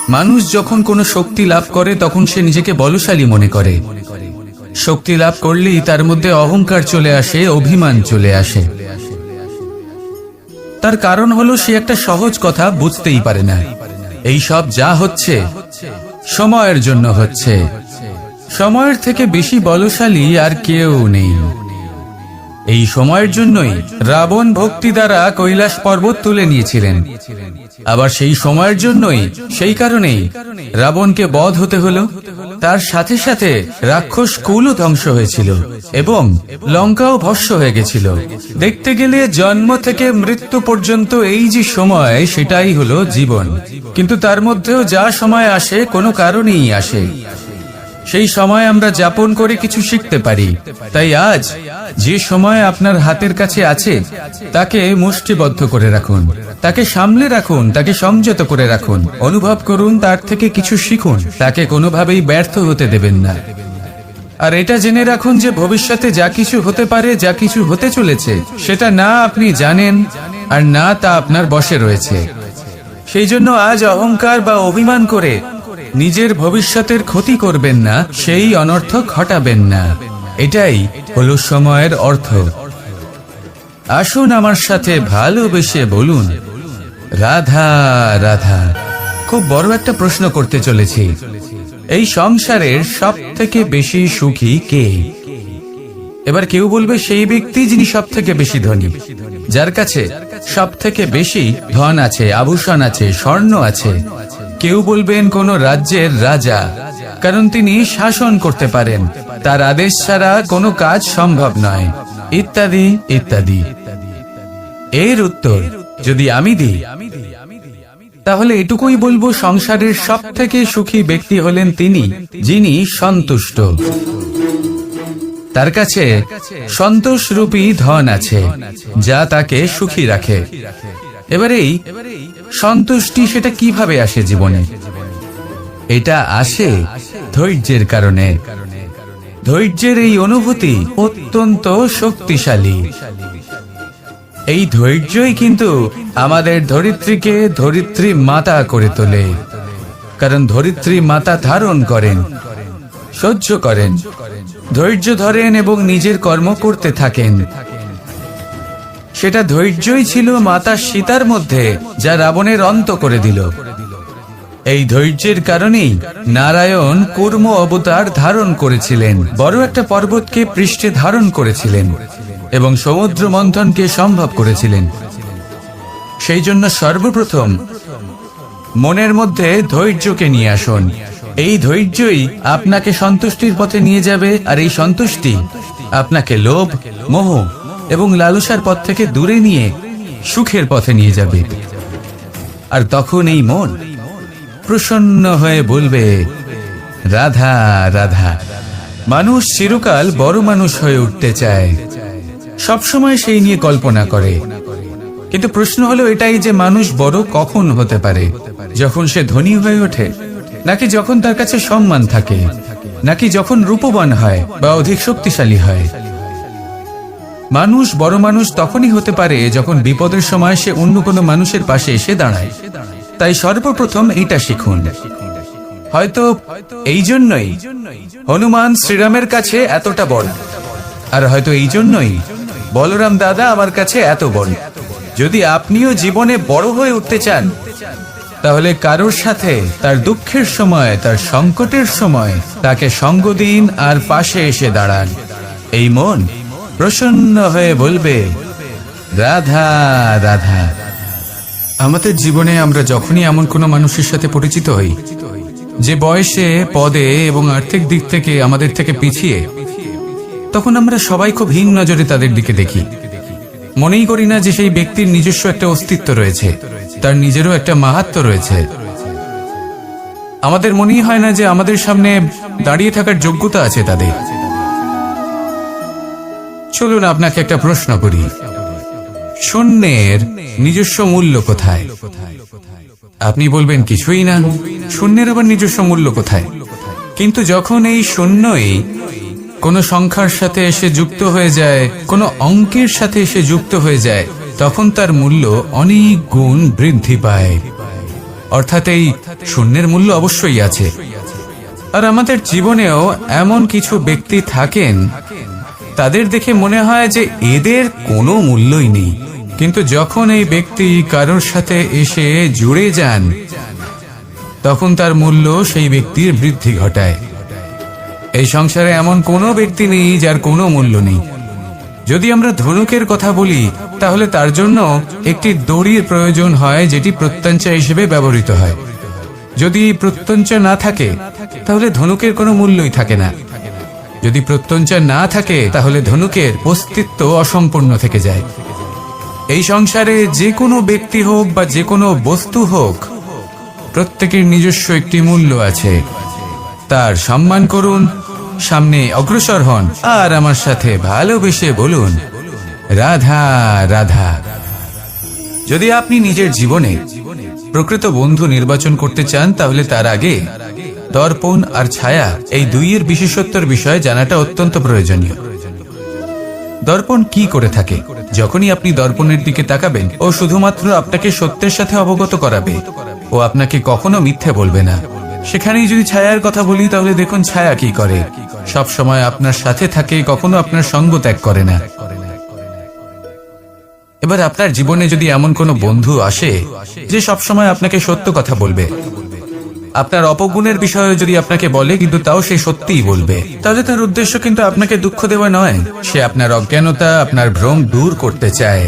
মানুষ যখন কোনো শক্তি লাভ করে তখন সে নিজেকে বলশালী মনে করে। শক্তি লাভ করলেই তার মধ্যে অহংকার চলে আসে, অভিমান চলে আসে। তার কারণ হলো সে একটা সহজ কথা বুঝতেই পারে না। এই সব যা হচ্ছে সময়ের জন্য হচ্ছে। সময়ের থেকে বেশি বলশালী আর কেউ নেই। এই সময়ের জন্যই রাবণ ভক্তি দ্বারা কৈলাস পর্বত তুলে নিয়েছিলেন। আবার সেই সময়ের জন্যই, সেই কারণেই রাবণকে বধ হতে হলো। তার সাথে সাথে রাক্ষস কুলও ধ্বংস হয়েছিল এবং লঙ্কাও ভস্ম হয়ে গেছিল। দেখতে গেলে জন্ম থেকে মৃত্যু পর্যন্ত এই যে সময়, সেটাই হলো জীবন। কিন্তু তার মধ্যেও যা সময় আসে কোনো কারণেই আসে। সেই সময় আমরা যাপন করে কিছু শিখতে পারি। তাই আজ যে সময় আপনার হাতের কাছে আছে তাকে মুষ্টিবদ্ধ করে রাখুন, তাকে সামলে রাখুন, তাকে সংযত করে রাখুন, অনুভব করুন, তার থেকে কিছু শিখুন। তাকে কোনোভাবেই ব্যর্থ হতে দেবেন না। আর এটা জেনে রাখুন যে ভবিষ্যতে যা কিছু হতে পারে, যা কিছু হতে চলেছে, সেটা না আপনি জানেন আর না তা আপনার বশে রয়েছে। সেই জন্য আজ অহংকার বা অভিমান করে নিজের ভবিষ্যতের ক্ষতি করবেন না, সেই অনর্থক ঘটাবেন না। এটাই হলো সময়ের অর্থ। আসুন আমার সাথে ভালোবেসে বলুন, রাধা রাধা। খুব বড় একটা প্রশ্ন করতে চলেছি। এই সংসারের সব থেকে বেশি সুখী কে? এবার কেউ বলবে সেই ব্যক্তি যিনি সব থেকে বেশি ধনী, যার কাছে সব থেকে বেশি ধন আছে, আভূষণ আছে, স্বর্ণ আছে। কেউ বলবেন কোন রাজ্যের রাজা, কারণ তিনি শাসন করতে পারেন, তার আদেশ ছাড়া কোনো কাজ সম্ভব নয়, ইত্যাদি ইত্যাদি। এর উত্তর যদি আমি দিই তাহলে এটুকুই বলবো, সংসারের সব থেকে সুখী ব্যক্তি হলেন তিনি যিনি সন্তুষ্ট। তার কাছে সন্তোষরূপী ধন আছে যা তাকে সুখী রাখে। এবারে এই সন্তুষ্টি সেটা কিভাবে আসে জীবনে? এটা আসে ধৈর্যের কারণে। ধৈর্যের এই অনুভূতি অত্যন্ত শক্তিশালী। এই ধৈর্যই কিন্তু আমাদের ধরিত্রীকে ধরিত্রী মাতা করে তোলে। কারণ ধরিত্রী মাতা ধারণ করেন, সহ্য করেন, ধৈর্য ধরেন এবং নিজের কর্ম করতে থাকেন। সেটা ধৈর্যই ছিল মাতা সীতার মধ্যে, যা রাবণের অন্ত করে দিল। এই ধৈর্যের কারণেই নারায়ণ কুর্ম অবতার ধারণ করেছিলেন, বড় একটা পর্বতকে পৃষ্ঠে ধারণ করেছিলেন এবং সমুদ্র মন্থনকে সম্ভব করেছিলেন। সেই জন্য সর্বপ্রথম মনের মধ্যে ধৈর্যকে নিয়ে আসুন। এই ধৈর্যই আপনাকে সন্তুষ্টির পথে নিয়ে যাবে, আর এই সন্তুষ্টি আপনাকে লোভ, মোহ এবং লালসার পথ থেকে দূরে নিয়ে সুখের পথে নিয়ে যাবে। আর তখন এই মন প্রসন্ন হয়ে বলবে, রাধা রাধা। মানুষ চিরকাল বড় মানুষ হয়ে উঠতে চায়, সবসময় সেই নিয়ে কল্পনা করে। কিন্তু প্রশ্ন হলো এটাই যে মানুষ বড় কখন হতে পারে? যখন সে ধনী হয়ে ওঠে, নাকি যখন তার কাছে সম্মান থাকে, নাকি যখন রূপবান হয় বা অধিক শক্তিশালী হয়? মানুষ বড় মানুষ তখনই হতে পারে যখন বিপদের সময় সে অন্য কোনো মানুষের পাশে এসে দাঁড়ায়। তাই সর্বপ্রথম এইটা শিখুন। হয়তো এই জন্যই হনুমান শ্রীরামের কাছে এতটা বড়, আর হয়তো এই জন্যই বলরাম দাদা আমার কাছে এত বড়। যদি আপনিও জীবনে বড় হয়ে উঠতে চান, তাহলে কারোর সাথে তার দুঃখের সময়, তার সংকটের সময় তাকে সঙ্গ দিন আর পাশে এসে দাঁড়ান। এই মন প্রসন্ন হয়ে বলবে, রাধা রাধা। আমাদের জীবনে আমরা যখনই এমন কোনো মানুষের সাথে পরিচিত হই যে বয়সে, পদে এবং আর্থিক দিক থেকে আমাদের থেকে পিছিয়ে, তখন আমরা সবাই খুব হীন নজরে তাদের দিকে দেখি। মনেই করি না যে সেই ব্যক্তির নিজস্ব একটা অস্তিত্ব রয়েছে, তার নিজেরও একটা মাহাত্ম্য রয়েছে। আমাদের মনেই হয় না যে আমাদের সামনে দাঁড়িয়ে থাকার যোগ্যতা আছে তাদের। চলুন আপনাকে একটা প্রশ্ন করি, শূন্যের নিজস্ব মূল্য কোথায়? আপনি বলবেন কিছুই না, শূন্যের আবার নিজস্ব মূল্য কোথায়? কিন্তু যখন এই শূন্যই কোনো সংখ্যার সাথে এসে যুক্ত হয়ে যায়, কোনো অঙ্কের সাথে এসে যুক্ত হয়ে যায়, তখন তার মূল্য অনেক গুণ বৃদ্ধি পায়, অর্থাৎ এই শূন্যের মূল্য অবশ্যই আছে। আর আমাদের জীবনেও এমন কিছু ব্যক্তি থাকেন, তাদের দেখে মনে হয় যে এদের কোনো মূল্যই নেই, কিন্তু যখন এই ব্যক্তি কারোর সাথে এসে জুড়ে যান তখন তার মূল্য সেই ব্যক্তির বৃদ্ধি ঘটায়। এই সংসারে এমন কোনো ব্যক্তি নেই যার কোনো মূল্য নেই। যদি আমরা ধনুকের কথা বলি তাহলে তার জন্য একটি দড়ির প্রয়োজন হয়, যেটি প্রত্যঞ্চা হিসেবে ব্যবহৃত হয়। যদি প্রত্যঞ্চা না থাকে তাহলে ধনুকের কোনো মূল্যই থাকে না। যদি প্রত্যঞ্চা না থাকে তাহলে ধনুকের অস্তিত্ব অসম্পূর্ণ থেকে যায়। এই সংসারে যে কোনো ব্যক্তি হোক বা যে কোনো বস্তু হোক, প্রত্যেকের নিজস্ব একটি মূল্য আছে। তার সম্মান করুন, সামনে অগ্রসর হন, আর আমার সাথে ভালোবেসে বলুন রাধা রাধা। যদি আপনি নিজের জীবনে প্রকৃত বন্ধু নির্বাচন করতে চান তাহলে তার আগে দর্পণ আর ছায়া এই দুইয়ের বিশেষত্বের বিষয়ে জানাটা অত্যন্ত প্রয়োজনীয়। দর্পণ কি করে থাকে? যখনই আপনি দর্পণের দিকে তাকাবেন, ও শুধুমাত্র আপনাকে সত্যের সাথে অবগত করাবে, ও আপনাকে কখনো মিথ্যে বলবে না। সেখানেই যদি ছায়ার কথা বলি তাহলে দেখুন ছায়া কি করে, সব সময় আপনার সাথে থাকে, কখনো আপনার সঙ্গ ত্যাগ করে না। এবার আপনার জীবনে যদি এমন কোনো বন্ধু আসে যে সব সময় আপনাকে সত্য কথা বলবে, আপনার অপগুণের বিষয়ে যদি আপনাকে বলে কিন্তু তাও সে সত্যিই বলবে, তাহলে তার উদ্দেশ্য কিন্তু আপনাকে দুঃখ দেওয়া নয়, সে আপনার অজ্ঞানতা, আপনার ভ্রম দূর করতে চায়।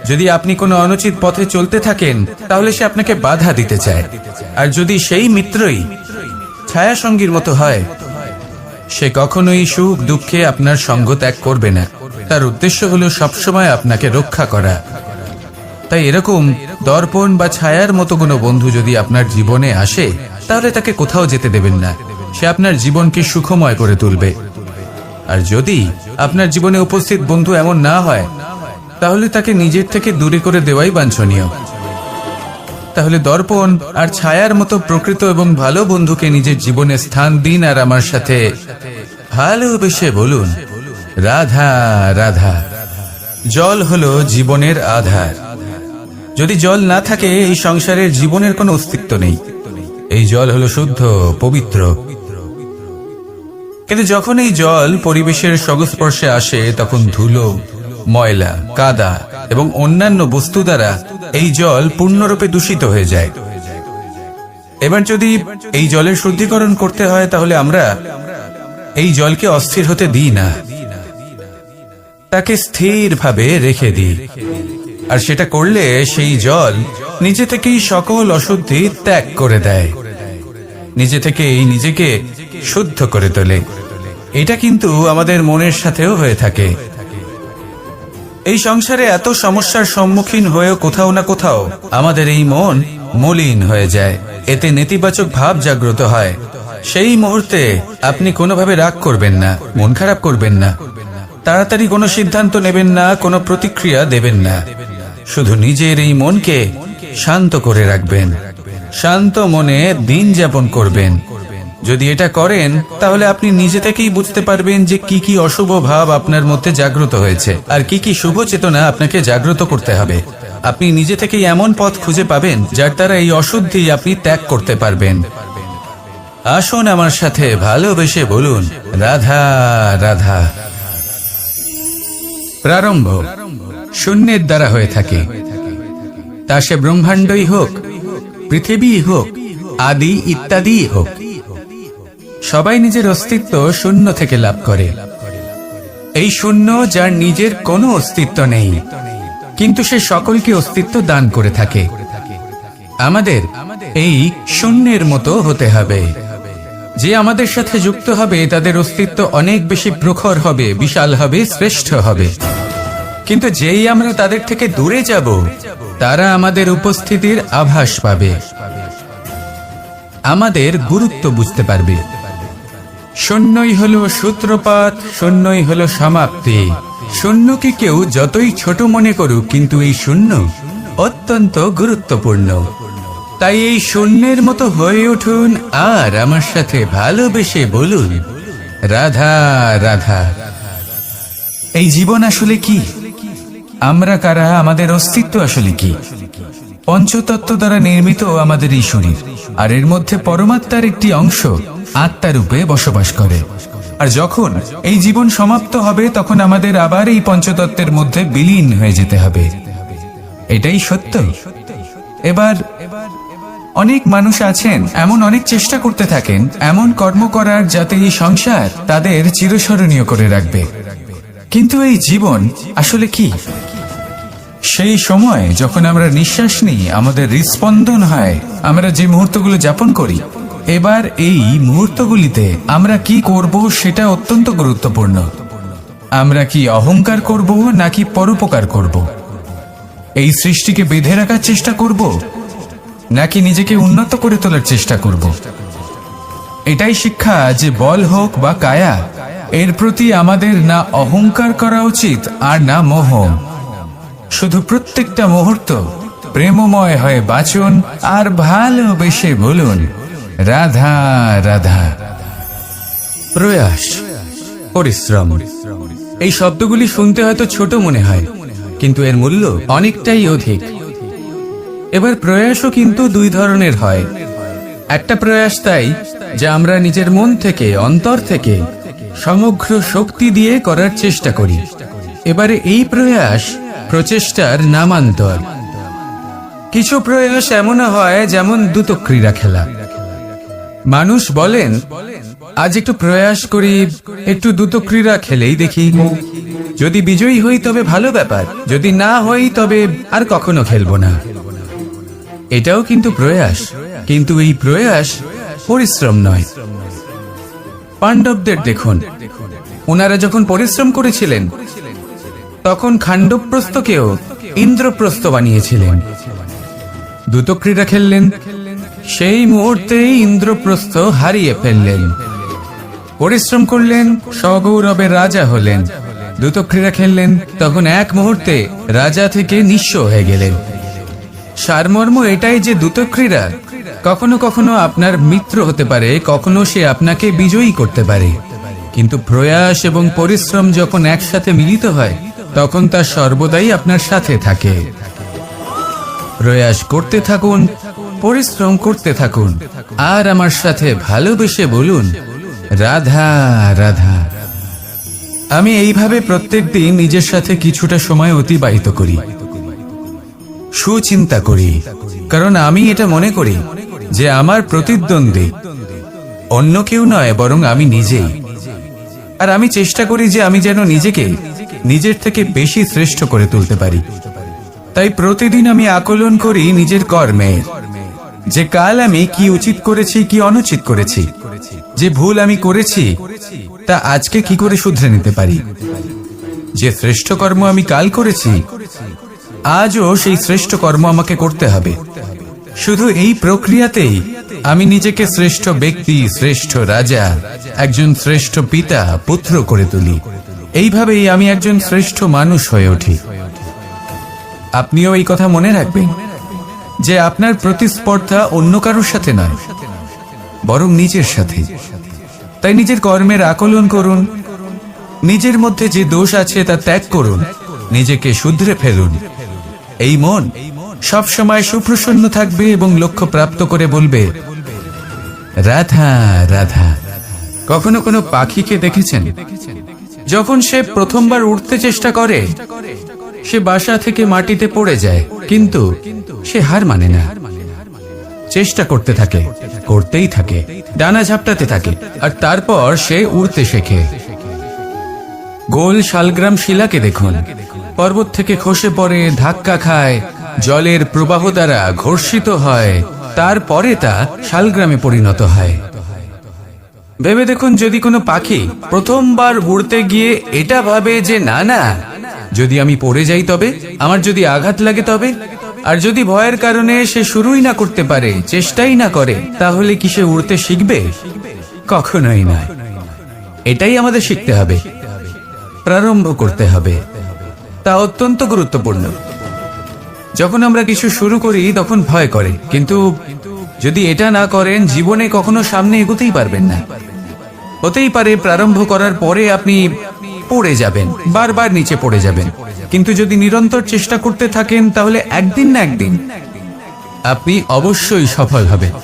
যদি আপনি কোনো অনুচিত পথে চলতে থাকেন তাহলে সে আপনাকে বাধা দিতে চায়। আর যদি সেই মিত্রই ছায়া সঙ্গীর মতো হয়, সে কখনোই সুখ দুঃখে আপনার সঙ্গ ত্যাগ করবে না। তার উদ্দেশ্য হলো সবসময় আপনাকে রক্ষা করা। তাই এরকম দর্পণ বা ছায়ার মতো কোনো বন্ধু যদি আপনার জীবনে আসে তাহলে তাকে কোথাও যেতে দেবেন না, সে আপনার জীবনকে সুখময় করে তুলবে। আর যদি আপনার জীবনে উপস্থিত বন্ধু এমন না হয় তাহলে তাকে নিজের থেকে দূরে করে দেওয়াই বাঞ্ছনীয়। তাহলে দর্পণ আর ছায়ার মতো প্রকৃত এবং ভালো বন্ধুকে নিজের জীবনে স্থান দিন, আর আমার সাথে ভালোবেসে বলুন রাধা রাধা। জল হলো জীবনের আধার। যদি জল না থাকে এই সংসারের জীবনের কোনো অস্তিত্ব নেই। এই জল হলো শুদ্ধ, পবিত্র। কিন্তু যখন এই জল পরিবেশের সংস্পর্শে আসে তখন ধুলো, ময়লা, কাদা এবং অন্যান্য বস্তু দ্বারা এই জল পূর্ণরূপে দূষিত হয়ে যায়। এবার যদি এই জলের শুদ্ধিকরণ করতে হয় তাহলে আমরা এই জলকে অস্থির হতে দিই না, তাকে স্থিরভাবে রেখে দিই। আর সেটা করলে সেই জল নিজে থেকেই সকল অশুদ্ধি ত্যাগ করে দেয়, নিজে থেকেই নিজেকে শুদ্ধ করে তোলে। এটা কিন্তু আমাদের মনের সাথেও হয়ে থাকে। এই সংসারে এত সমস্যার সম্মুখীন হয়েও কোথাও না কোথাও আমাদের এই মন মলিন হয়ে যায়, এতে নেতিবাচক ভাব জাগ্রত হয়। সেই মুহূর্তে আপনি কোনোভাবে রাগ করবেন না, মন খারাপ করবেন না, তাড়াতাড়ি কোনো সিদ্ধান্ত নেবেন না, কোনো প্রতিক্রিয়া দেবেন না। শুধু নিজের এই মনকে শান্ত করে রাখবেন, শান্ত মনে দিন যাপন করবেন। যদি এটা করেন তাহলে আপনি নিজে থেকেই বুঝতে পারবেন যে কি কি অশুভ ভাব আপনার মধ্যে জাগ্রত হয়েছে আর কি কি শুভ চেতনা আপনাকে জাগ্রত করতে হবে। আপনি নিজে থেকেই এমন পথ খুঁজে পাবেন যার দ্বারা এই অশুদ্ধি আপনি ত্যাগ করতে পারবেন। আসুন আমার সাথে ভালোবেসে বলুন রাধা রাধা। প্রারম্ভ শূন্যের দ্বারা হয়ে থাকে, তা সে ব্রহ্মাণ্ডই হোক, পৃথিবী হোক, আদি ইত্যাদি হোক, সবাই নিজের অস্তিত্ব শূন্য থেকে লাভ করে। এই শূন্য যার নিজের কোনো অস্তিত্ব নেই, কিন্তু সে সকলকে অস্তিত্ব দান করে থাকে। আমাদের এই শূন্যের মতো হতে হবে। যে আমাদের সাথে যুক্ত হবে তাদের অস্তিত্ব অনেক বেশি প্রখর হবে, বিশাল হবে, শ্রেষ্ঠ হবে। কিন্তু যেই আমরা তাদের থেকে দূরে যাব তারা আমাদের উপস্থিতির আভাস পাবে, আমাদের গুরুত্ব বুঝতে পারবে। শূন্যই হলো সূত্রপাত, শূন্যই হলো সমাপ্তি। শূন্যকে কেউ যতই ছোট মনে করুক, কিন্তু এই শূন্য অত্যন্ত গুরুত্বপূর্ণ। তাই এই শূন্যের মতো হয়ে উঠুন আর আমার সাথে ভালোবেসে বলুন রাধা রাধা। এই জীবন আসলে কি? আমরা কারা? আমাদের অস্তিত্ব আসলে কি? পঞ্চতত্ত্ব দ্বারা নির্মিত আমাদের এই শরীর, আর এর মধ্যে পরমাত্মার একটি অংশ আত্মারূপে বসবাস করে। আর যখন এই জীবন সমাপ্ত হবে তখন আমাদের আবার এই পঞ্চতত্ত্বের মধ্যে বিলীন হয়ে যেতে হবে। এটাই সত্য। এবার অনেক মানুষ আছেন এমন অনেক চেষ্টা করতে থাকেন এমন কর্ম করার যাতে এই সংসার তাদের চিরস্মরণীয় করে রাখবে। কিন্তু এই জীবন আসলে কি? সেই সময় যখন আমরা নিঃশ্বাস নিই, আমাদের হৃদস্পন্দন হয়, আমরা যে মুহূর্তগুলো যাপন করি, এবার এই মুহূর্তগুলিতে আমরা কি করব সেটা অত্যন্ত গুরুত্বপূর্ণ। আমরা কি অহংকার করব নাকি পরোপকার করব? এই সৃষ্টিকে বেঁধে রাখার চেষ্টা করব নাকি নিজেকে উন্নত করে তোলার চেষ্টা করব? এটাই শিক্ষা যে বল হোক বা কায়া, এর প্রতি আমাদের না অহংকার করা উচিত আর না মোহ। শুধু প্রত্যেকটা মুহূর্ত প্রেমময় হয়ে বাঁচুন আর ভালোবেসে বলুন রাধা রাধা। প্রয়াস, পরিশ্রম, এই শব্দগুলি শুনতে হয়তো ছোট মনে হয়, কিন্তু এর মূল্য অনেকটাই অধিক। এবার প্রয়াসও কিন্তু দুই ধরনের হয়। একটা প্রয়াস তাই যা আমরা নিজের মন থেকে, অন্তর থেকে সমগ্র শক্তি দিয়ে করার চেষ্টা করি। এবারে এই প্রয়াস প্রচেষ্টার নামান্তর। কিছু প্রয়াস এমনও হয় যেমন দ্রুত ক্রীড়া খেলা। মানুষ বলেন আজ একটু প্রয়াস করি, একটু দ্রুত ক্রীড়া খেলেই দেখি, যদি বিজয়ী হই তবে ভালো ব্যাপার, যদি না হই তবে আর কখনো খেলবো না। এটাও কিন্তু প্রয়াস, কিন্তু এই প্রয়াস পরিশ্রম নয়। পাণ্ডবদের দেখুন, ওনারা যখন পরিশ্রম করেছিলেন তখন খাণ্ডবপ্রস্থকেও ইন্দ্রপ্রস্থ বানিয়েছিলেন। দ্রুত ক্রীড়া খেললেন, সেই মুহূর্তেই ইন্দ্রপ্রস্থ হারিয়ে ফেললেন। পরিশ্রম করলেন, সগৌরবের রাজা হলেন। দ্রুত ক্রীড়া খেললেন, তখন এক মুহূর্তে রাজা থেকে নিঃস্ব হয়ে গেলেন। সারমর্ম এটাই যে দ্রুত ক্রীড়া কখনো কখনো আপনার মিত্র হতে পারে, কখনো সে আপনাকে বিজয়ী করতে পারে, কিন্তু প্রয়াস এবং পরিশ্রম যখন একসাথে মিলিত হয় তখন তা সর্বদাই আপনার সাথে থাকে। প্রয়াস করতে থাকুন, পরিশ্রম করতে থাকুন, আর আমার সাথে ভালোবেসে বলুন রাধা রাধা। আমি এইভাবে প্রত্যেকদিন নিজের সাথে কিছুটা সময় অতিবাহিত করি, সুচিন্তা করি, কারণ আমি এটা মনে করি যে আমার প্রতিদ্বন্দ্বী অন্য কেউ নয় বরং আমি নিজেই। আর আমি চেষ্টা করি যে আমি যেন নিজেকে নিজের থেকে বেশি শ্রেষ্ঠ করে তুলতে পারি। তাই প্রতিদিন আমি আকলন করি নিজের কর্মে, যে কাল আমি কি উচিত করেছি, কি অনুচিত করেছি, যে ভুল আমি করেছি তা আজকে কি করে শুধরে নিতে পারি। যে শ্রেষ্ঠ কর্ম আমি কাল করেছি আজও সেই শ্রেষ্ঠ কর্ম আমাকে করতে হবে। শুধু এই প্রক্রিয়াতেই আমি নিজেকে শ্রেষ্ঠ ব্যক্তি, শ্রেষ্ঠ রাজা, একজন শ্রেষ্ঠ পিতা, পুত্র করে তুলি। এইভাবেই আমি একজন শ্রেষ্ঠ মানুষ হয়ে উঠি। আপনিও এই কথা মনে রাখবেন যে আপনার প্রতিস্পর্ধা অন্য কারোর সাথে নয় বরং নিজের সাথে। তাই নিজের কর্মের আকলন করুন, নিজের মধ্যে যে দোষ আছে তা ত্যাগ করুন, নিজেকে শুধরে ফেলুন। এই মন সব সময় সুপ্রসন্ন থাকবে এবং লক্ষ্য প্রাপ্ত করে বলবে রাধা রাধা। কখনো কোনো পাখিকে দেখেছেন? যখন সে প্রথমবার উঠতে চেষ্টা করে সে বাসা থেকে মাটিতে পড়ে যায়, কিন্তু সে হার মানে না, চেষ্টা করতে থাকে, করতেই থাকে, ডানা ঝাপটাতে থাকে, আর তারপর সে উড়তে শেখে। গোল শালগ্রাম শিলাকে দেখুন, পর্বত থেকে খসে পড়ে, ধাক্কা খায়, জলের প্রবাহ দ্বারা ঘর্ষিত হয়, তারপরে তা শালগ্রামে পরিণত হয়। ভেবে দেখুন, যদি কোনো পাখি প্রথমবার উড়তে গিয়ে এটা ভাবে যে না না, যদি আমি পড়ে যাই তবে, আমার যদি আঘাত লাগে তবে, আর যদি ভয়ের কারণে সে শুরুই না করতে পারে, চেষ্টাই না করে, তাহলে কি সে উড়তে শিখবে? কখনোই নয়। এটাই আমাদের শিখতে হবে, প্রারম্ভ করতে হবে। তা অত্যন্ত গুরুত্বপূর্ণ। যখন আমরা কিছু শুরু করি তখন ভয় করে, কিন্তু যদি এটা না করেন জীবনে কখনো সামনে এগোতেই পারবেন না। হতেই পারে প্রারম্ভ করার পরে আপনি পড়ে যাবেন, বারবার নিচে পড়ে যাবেন, কিন্তু যদি নিরন্তর চেষ্টা করতে থাকেন তাহলে একদিন না একদিন আপনি অবশ্যই সফল হবেন।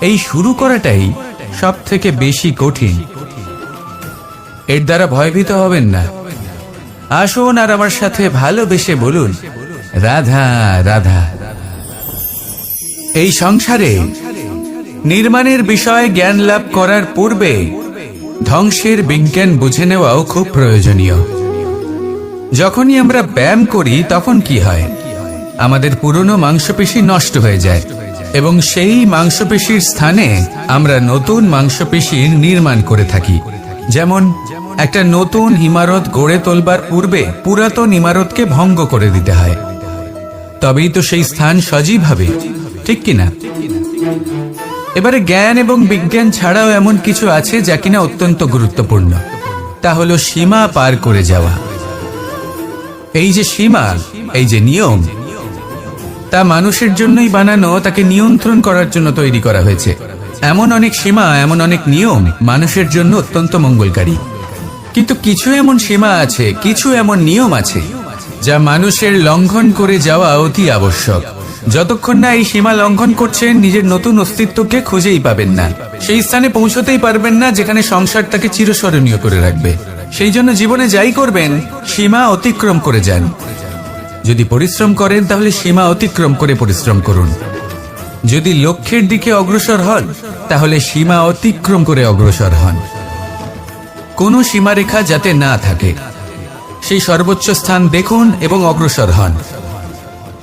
এই শুরু করাটাই সব থেকে বেশি কঠিন। এর দ্বারা ভয়ভীত হবেন না। আসুন আর আমার সাথে ভালোবেসে বলুন, রাধা রাধা। এই সংসারে নির্মাণের বিষয়ে জ্ঞান লাভ করার পূর্বে ধ্বংসের বিজ্ঞান বুঝে নেওয়াও খুব প্রয়োজনীয়। যখনই আমরা ব্যায়াম করি তখন কি হয়? আমাদের পুরনো মাংসপেশি নষ্ট হয়ে যায় এবং সেই মাংসপেশির স্থানে আমরা নতুন মাংসপেশির নির্মাণ করে থাকি। যেমন একটা নতুন ইমারত গড়ে তোলবার পূর্বে পুরাতন ইমারতকে ভঙ্গ করে দিতে হয়, তবেই তো সেই স্থান সজীব হবে, ঠিক কিনা? এবারে জ্ঞান এবং বিজ্ঞান ছাড়াও এমন কিছু আছে যা কিনা অত্যন্ত গুরুত্বপূর্ণ। তা হলো সীমা পার করে যাওয়া। এই যে সীমা, এই যে নিয়ম, তা মানুষের জন্যই বানানো, তাকে নিয়ন্ত্রণ করার জন্য তৈরি করা হয়েছে। এমন অনেক সীমা, এমন অনেক নিয়ম মানুষের জন্য অত্যন্ত মঙ্গলকারী। কিন্তু কিছু এমন সীমা আছে, কিছু এমন নিয়ম আছে যা মানুষের লঙ্ঘন করে যাওয়া অতি আবশ্যক। যতক্ষণ না এই সীমা লঙ্ঘন করছেন, নিজের নতুন অস্তিত্বকে খুঁজেই পাবেন না, সেই স্থানে পৌঁছতেই পারবেন না যেখানে সংসার তাকে চিরস্মরণীয় করে রাখবে। সেই জন্য জীবনে যাই করবেন, সীমা অতিক্রম করে যান। যদি পরিশ্রম করেন তাহলে সীমা অতিক্রম করে পরিশ্রম করুন। যদি লক্ষ্যের দিকে অগ্রসর হন তাহলে সীমা অতিক্রম করে অগ্রসর হন। কোনো সীমারেখা যাতে না থাকে, সেই সর্বোচ্চ স্থান দেখুন এবং অগ্রসর হন।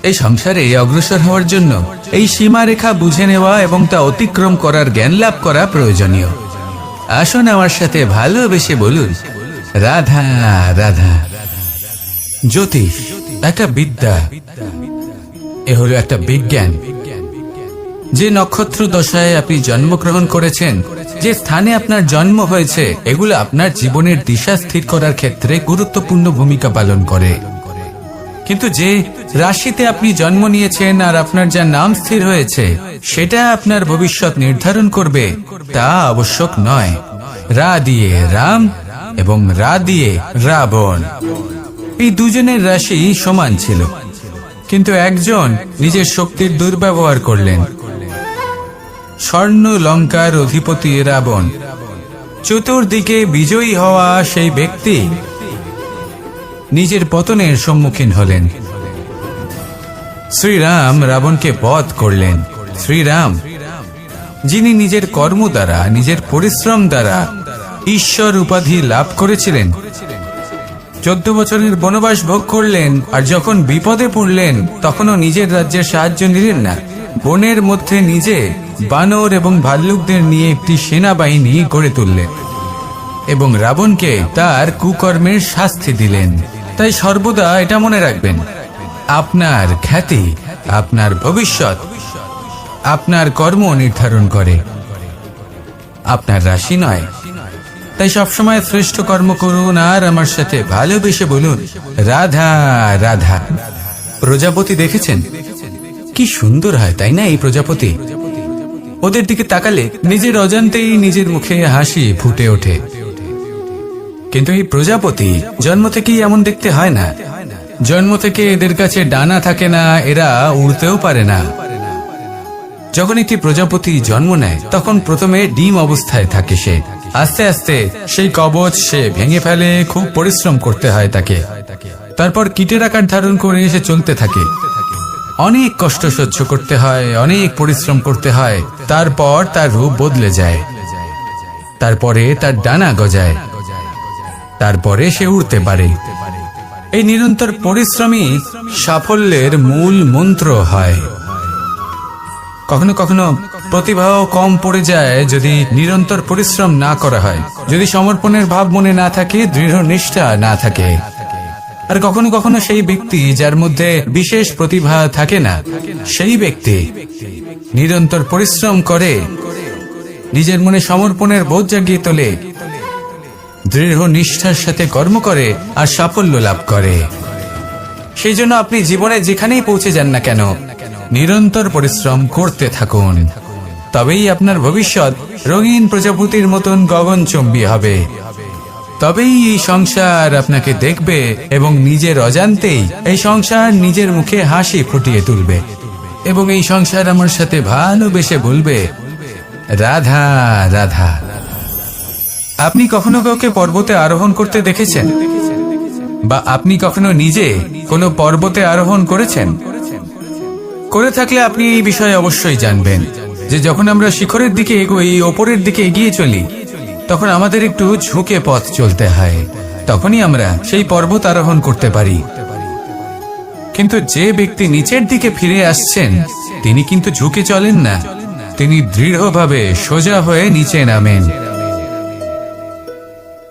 এই সংসারে অগ্রসর হওয়ার জন্য এই সীমারেখা বুঝে নেওয়া এবং তা অতিক্রম করার জ্ঞান লাভ করা প্রয়োজনীয়। আসুন আমার সাথে ভালোবেসে বলুন, রাধা রাধা। জ্যোতিষ একটা বিদ্যা, এ হলো একটা বিজ্ঞান। যে নক্ষত্র দশায় আপনি জন্মগ্রহণ করেছেন, যে স্থানে আপনার জন্ম হয়েছে, এগুলো আপনার জীবনের দিশা স্থির করার ক্ষেত্রে গুরুত্বপূর্ণ ভূমিকা পালন করে। কিন্তু যে রাশিতে আপনি জন্ম নিয়েছেন আর আপনার যা নাম স্থির হয়েছে, সেটা আপনার ভবিষ্যৎ নির্ধারণ করবে তা আবশ্যক নয়। রা দিয়ে রাম এবং রা দিয়ে রাবণ, এই দুজনের রাশি সমান ছিল, কিন্তু একজন নিজের শক্তির দুর্ব্যবহার করলেন। স্বর্ণ লঙ্কার অধিপতি রাবণ, চতুর্দিকে বিজয়ী হওয়া সেই ব্যক্তি নিজের পতনের সম্মুখীন হলেন। শ্রীরাম রাবণকে বধ করলেন। শ্রীরাম, যিনি নিজের কর্ম দ্বারা, নিজের পরিশ্রম দ্বারা ঈশ্বর উপাধি লাভ করেছিলেন, 14 বছরের বনবাস ভোগ করলেন, আর যখন বিপদে পড়লেন তখনও নিজের রাজ্যের সাহায্য নিলেন না। বনের মধ্যে নিজে বানর এবং ভাল্লুকদের নিয়ে একটি সেনাবাহিনী গড়ে তুললেন এবং রাবণকে তার কুকর্মের শাস্তি দিলেন। তাই সর্বদা এটা মনে রাখবেন, আপনার খ্যাতি, আপনার ভবিষ্যৎ আপনার কর্ম নির্ধারণ করে, আপনার রাশি নয়। তাই সবসময় শ্রেষ্ঠ কর্ম করুন আর আমার সাথে ভালোবেসে বলুন, রাধা রাধা। প্রজাপতি দেখেছেন কি সুন্দর হয়, তাই না? এই প্রজাপতি, ওদের দিকে তাকালে নিজের অজান্তেই নিজের মুখে হাসি ফুটে ওঠে। কিন্তু এই প্রজাপতি জন্ম থেকেই এমন দেখতে হয় না। জন্ম থেকে এদের কাছে ডানা থাকে না, এরা উড়তেও পারে না। যখন একটি প্রজাপতি জন্ম নেয় তখন প্রথমে ডিম অবস্থায় থাকে সে। আস্তে আস্তে সেই কবচ সে ভেঙে ফেলে, খুব পরিশ্রম করতে হয় তাকে। তারপর কীটের আকার ধারণ করে সে চলতে থাকে, অনেক কষ্ট সহ্য করতে হয়, অনেক পরিশ্রম করতে হয়। তারপর তার রূপ বদলে যায়, তারপরে তার ডানা গজায়, তারপরে সে উড়তে পারে। এই নিরন্তর পরিশ্রমই সাফল্যের মূল মন্ত্র হয়। কখনো কখনো প্রতিভাও কম পড়ে যায় যদি নিরন্তর পরিশ্রম না করা হয়, যদি সমর্পণের ভাব মনে না থাকে, দৃঢ় নিষ্ঠা না থাকে। আর কখনো কখনো সেই ব্যক্তি যার মধ্যে বিশেষ প্রতিভা থাকে না, সেই ব্যক্তি নিরন্তর পরিশ্রম করে, নিজের মনে সমর্পণের বোধ জাগিয়ে তোলে, দৃঢ় নিষ্ঠার সাথে কর্ম করে আর সাফল্য লাভ করে। সেই জন্য আপনি জীবনে যেখানেই পৌঁছে যান না কেন, নিরন্তর পরিশ্রম করতে থাকুন, তবেই আপনার ভবিষ্যৎ রঙিন প্রজাপতির মতন গগনচুম্বী হবে। তবেই এই সংসার আপনাকে দেখবে এবং নিজের অজান্তেই এই সংসার নিজের মুখে হাসি ফুটিয়ে তুলবে। এবং এই সংসার আমার সাথে ভালোবেসে বলবে, রাধা রাধা। আপনি কখনো কাউকে পর্বতে আরোহণ করতে দেখেছেন? বা আপনি কখনো নিজে কোনো পর্বতে আরোহণ করেছেন? করে থাকলে আপনি এই বিষয়ে অবশ্যই জানবেন যে যখন আমরা শিখরের দিকে এগোই, ওপরের দিকে এগিয়ে চলি, তখন আমাদের একটু ঝুঁকে পথ চলতে হয়, তখনই আমরা সেই পর্বত আরোহণ করতে পারি। কিন্তু যে ব্যক্তি নিচের দিকে ফিরে আসছেন, তিনি কিন্তু ঝুঁকে চলেন না, তিনি দৃঢ়ভাবে সোজা হয়ে নিচে নামেন।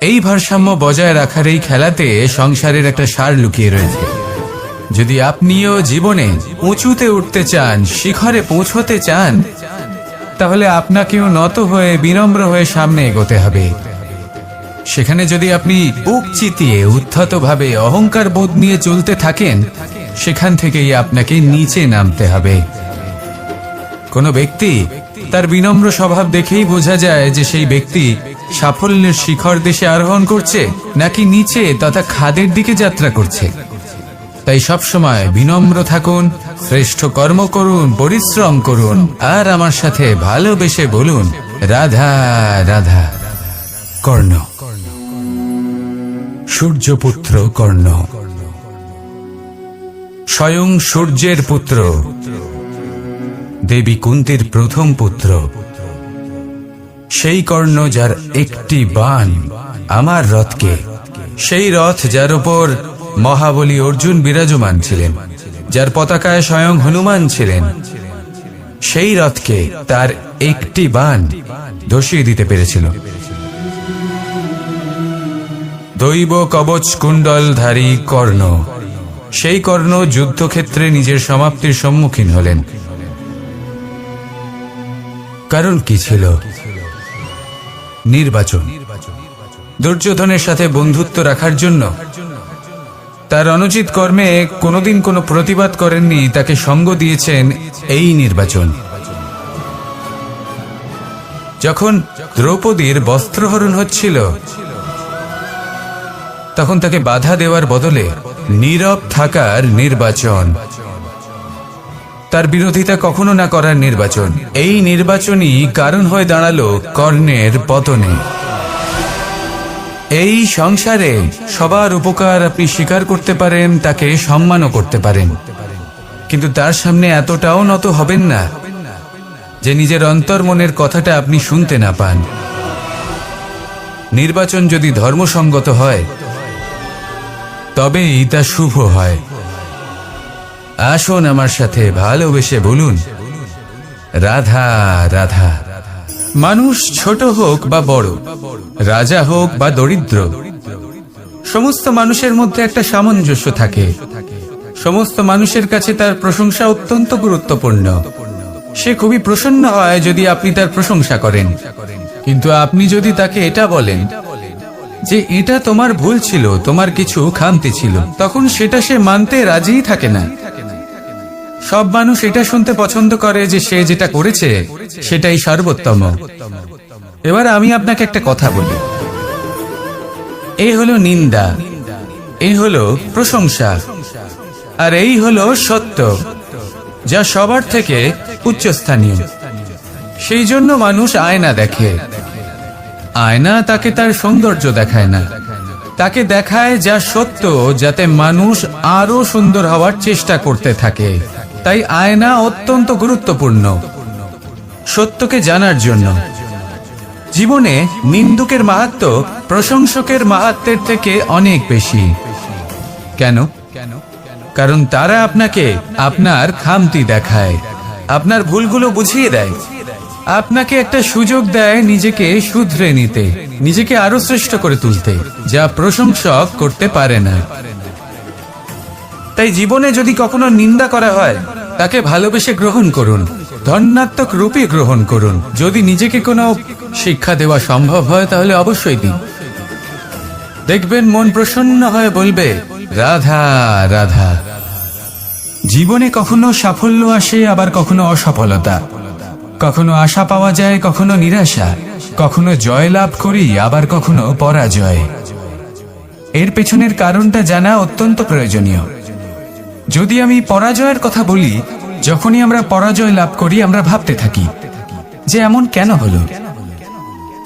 এই ভারসাম্য বজায় রাখার এই খেলাতে সংসারের একটা সার লুকিয়ে রয়েছে। যদি আপনিও জীবনে উঁচুতে উঠতে চান, শিখরে পৌঁছতে চান, তাহলে আপনাকেও নত হয়ে বিনম্র হয়ে সামনে এগোতে হবে। সেখানে যদি আপনি বুক চিতিয়ে উদ্ধতভাবে অহংকার বোধ নিয়ে চলতে থাকেন, সেখান থেকেই আপনাকে নিচে নামতে হবে। কোনো ব্যক্তি তার বিনম্র স্বভাব দেখেই বোঝা যায় যে সেই ব্যক্তি সাফল্যের শিখর দেশে আরোহণ করছে নাকি নিচে তথা খাদের দিকে যাত্রা করছে। তাই সবসময় বিনম্র থাকুন, শ্রেষ্ঠ কর্ম করুন, পরিশ্রম করুন, আর আমার সাথে ভালোবেসে বলুন, রাধা রাধা। কর্ণ, সূর্যপুত্র কর্ণ, স্বয়ং সূর্যের পুত্র, দেবী কুন্তীর প্রথম পুত্র। সেই কর্ণ যার একটি বাণ আমার রথকে, সেই রথ যার উপর মহাবলী অর্জুন বিরাজমান ছিলেন, যার পতাকায় স্বয়ং হনুমান ছিলেন, সেই রথকে তার একটি বাণ ধসিয়ে দিতে পেরেছিল। দৈব কবচ কুণ্ডলধারী কর্ণ, সেই কর্ণ যুদ্ধক্ষেত্রে নিজের সমাপ্তির সম্মুখীন হলেন। কারণ কি ছিল? নির্বাচন। দুর্যোধনের সাথে বন্ধুত্ব রাখার জন্য তার অনুচিত কর্মে কোনোদিন কোনো প্রতিবাদ করেননি, তাকে সঙ্গ দিয়েছেন এই নির্বাচন। যখন দ্রৌপদীর বস্ত্রহরণ হচ্ছিল, তখন তাকে বাধা দেওয়ার বদলে নীরব থাকার নির্বাচন, তার বিরোধিতা কখনো না করার নির্বাচন, এই নির্বাচনই কারণ হয়ে দাঁড়ালো কর্ণের পতনে। এই সংসারে সবার উপকার আপনি স্বীকার করতে পারেন, তাকে সম্মানও করতে পারেন, কিন্তু তার সামনে এতটাও নত হবেন না যে নিজের অন্তর্মনের কথাটা আপনি শুনতে না পান। নির্বাচন যদি ধর্মসঙ্গত হয়, তবেই তা শুভ হয়। আসুন আমার সাথে ভালোবেসে বলুন, রাধা রাধা। মানুষ ছোট হোক বা বড়, রাজা হোক বা দরিদ্র, সমস্ত মানুষের মধ্যে একটা সামঞ্জস্য থাকে। সমস্ত মানুষের কাছে তার প্রশংসা অত্যন্ত গুরুত্বপূর্ণ। সে খুবই প্রসন্ন হয় যদি আপনি তার প্রশংসা করেন, কিন্তু আপনি যদি তাকে এটা বলেন যে এটা তোমার ভুল ছিল, তোমার কিছু খামতি ছিল, তখন সেটা সে মানতে রাজিই থাকে না। সব মানুষ এটা শুনতে পছন্দ করে যে সে যেটা করেছে সেটাই সর্বোত্তম। এবার আমি আপনাকে একটা কথা বলি, এই হলো নিন্দা, এই হলো প্রশংসা, আর এই হলো সত্য, যা সবার থেকে উচ্চস্থানীয়। সেই জন্য মানুষ আয়না দেখে। আয়না তাকে তার সৌন্দর্য দেখায় না, তাকে দেখায় যা সত্য, যাতে মানুষ আরো সুন্দর হওয়ার চেষ্টা করতে থাকে। তাই আয়না অত্যন্ত গুরুত্বপূর্ণ সত্যকে জানার জন্য। জীবনে নিন্দুকের মাহাত্ম্য প্রশংসকের মাহাত্ম্যের থেকে অনেক বেশি। কেন? কারণ তারা আপনাকে আপনার খামতি দেখায়, আপনার ভুলগুলো বুঝিয়ে দেয়, আপনাকে একটা সুযোগ দেয় নিজেকে শুধরে নিতে, নিজেকে আরো শ্রেষ্ঠ করে তুলতে, যা প্রশংসক করতে পারে না। তাই জীবনে যদি কখনো নিন্দা করা হয়, তাকে ভালোবেসে গ্রহণ করুন, ধন্যাত্মক রূপে গ্রহণ করুন। যদি নিজেকে কোনো শিক্ষা দেওয়া সম্ভব হয়, তাহলে অবশ্যই দিন। দেখবেন মন প্রসন্ন হয়ে বলবে, রাধা রাধা। জীবনে কখনো সাফল্য আসে, আবার কখনো অসফলতা, কখনো আশা পাওয়া যায়, কখনো নিরাশা, কখনো জয় লাভ করি, আবার কখনো পরাজয়। এর পেছনের কারণটা জানা অত্যন্ত প্রয়োজনীয়। যদি আমি পরাজয়ের কথা বলি, যখনই আমরা পরাজয় লাভ করি আমরা ভাবতে থাকি যে এমন কেন হলো।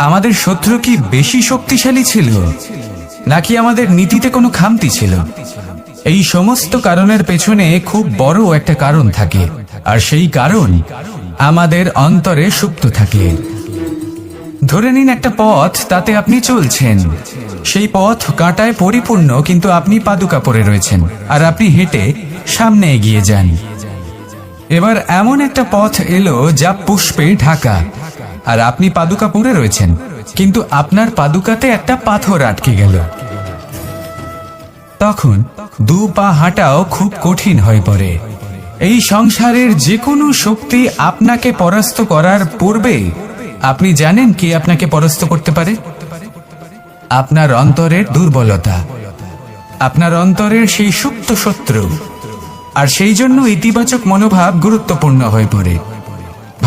আমাদের শত্রু কি বেশি শক্তিশালী ছিল, নাকি আমাদের নীতিতে কোনো খামতি ছিল? এই সমস্ত কারণের পেছনে খুব বড় একটা কারণ থাকে, আর সেই কারণ আমাদের অন্তরে সুপ্ত থাকে। ধরে নিন একটা পথ, তাতে আপনি চলছেন, সেই পথ কাঁটায় পরিপূর্ণ, কিন্তু আপনি পাদুকা পরে রয়েছেন আর আপনি হেঁটে সামনে এগিয়ে যান। এবার এমন একটা পথ এলো যা পুষ্পে ঢাকা, আর আপনি পাদুকা পরে রয়েছেন, কিন্তু আপনার পাদুকাতে একটা পাথর আটকে গেল। তখন দু পা হাঁটাও খুব কঠিন হয়ে পড়ে। এই সংসারের যে কোনো শক্তি আপনাকে পরাস্ত করার পূর্বে আপনি জানেন কি আপনাকে পরাস্ত করতে পারে? আপনার অন্তরের দুর্বলতা, আপনার অন্তরের সেই সুপ্ত শত্রু। আর সেই জন্য ইতিবাচক মনোভাব গুরুত্বপূর্ণ হয়ে পড়ে।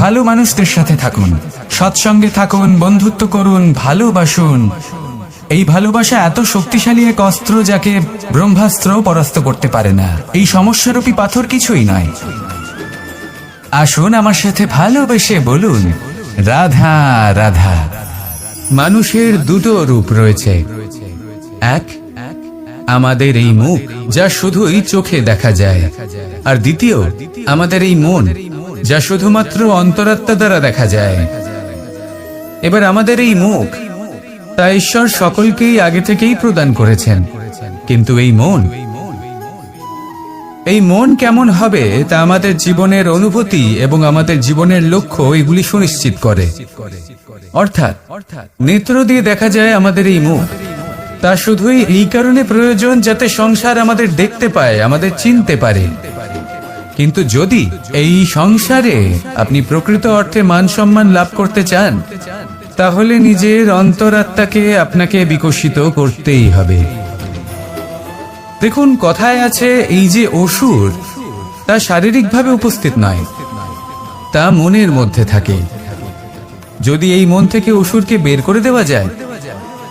ভালো মানুষদের সাথে থাকুন, সৎসঙ্গে থাকুন, বন্ধুত্ব করুন, ভালোবাসুন। এই ভালোবাসা এত শক্তিশালী এক অস্ত্র যাকে ব্রহ্মাস্ত্র পরাস্ত করতে পারে না। এই সমস্যারূপী পাথর কিছুই নয়। আসুন আমার সাথে ভালোবেসে বলুন, রাধা রাধা। মানুষের দুটো রূপ রয়েছে। এক, আমাদের এই মুখ যা শুধুই চোখে দেখা যায়, আর দ্বিতীয় আমাদের এই মন যা শুধুমাত্র অন্তরাত্মা দ্বারা দেখা যায়। এবার আমাদের এই মুখ তা ঈশ্বর সকলকেই আগে থেকেই প্রদান করেছেন, কিন্তু এই মন কেমন হবে তা আমাদের জীবনের অনুভূতি এবং আমাদের জীবনের লক্ষ্য এগুলি সুনিশ্চিত করে। অর্থাৎ নেত্র দিয়ে দেখা যায় আমাদের এই মুখ, তা শুধুই এই কারণে প্রয়োজন যাতে সংসার আমাদের দেখতে পায়, আমাদের চিনতে পারে। কিন্তু যদি এই সংসারে আপনি প্রকৃত অর্থে মান সম্মান লাভ করতে চান, তাহলে নিজের অন্তরাত্মাকে আপনাকে বিকশিত করতেই হবে। দেখুন, কথায় আছে এই যে অসুর, তা শারীরিকভাবে উপস্থিত নয়, তা মনের মধ্যে থাকে। যদি এই মন থেকে অসুরকে বের করে দেওয়া যায়,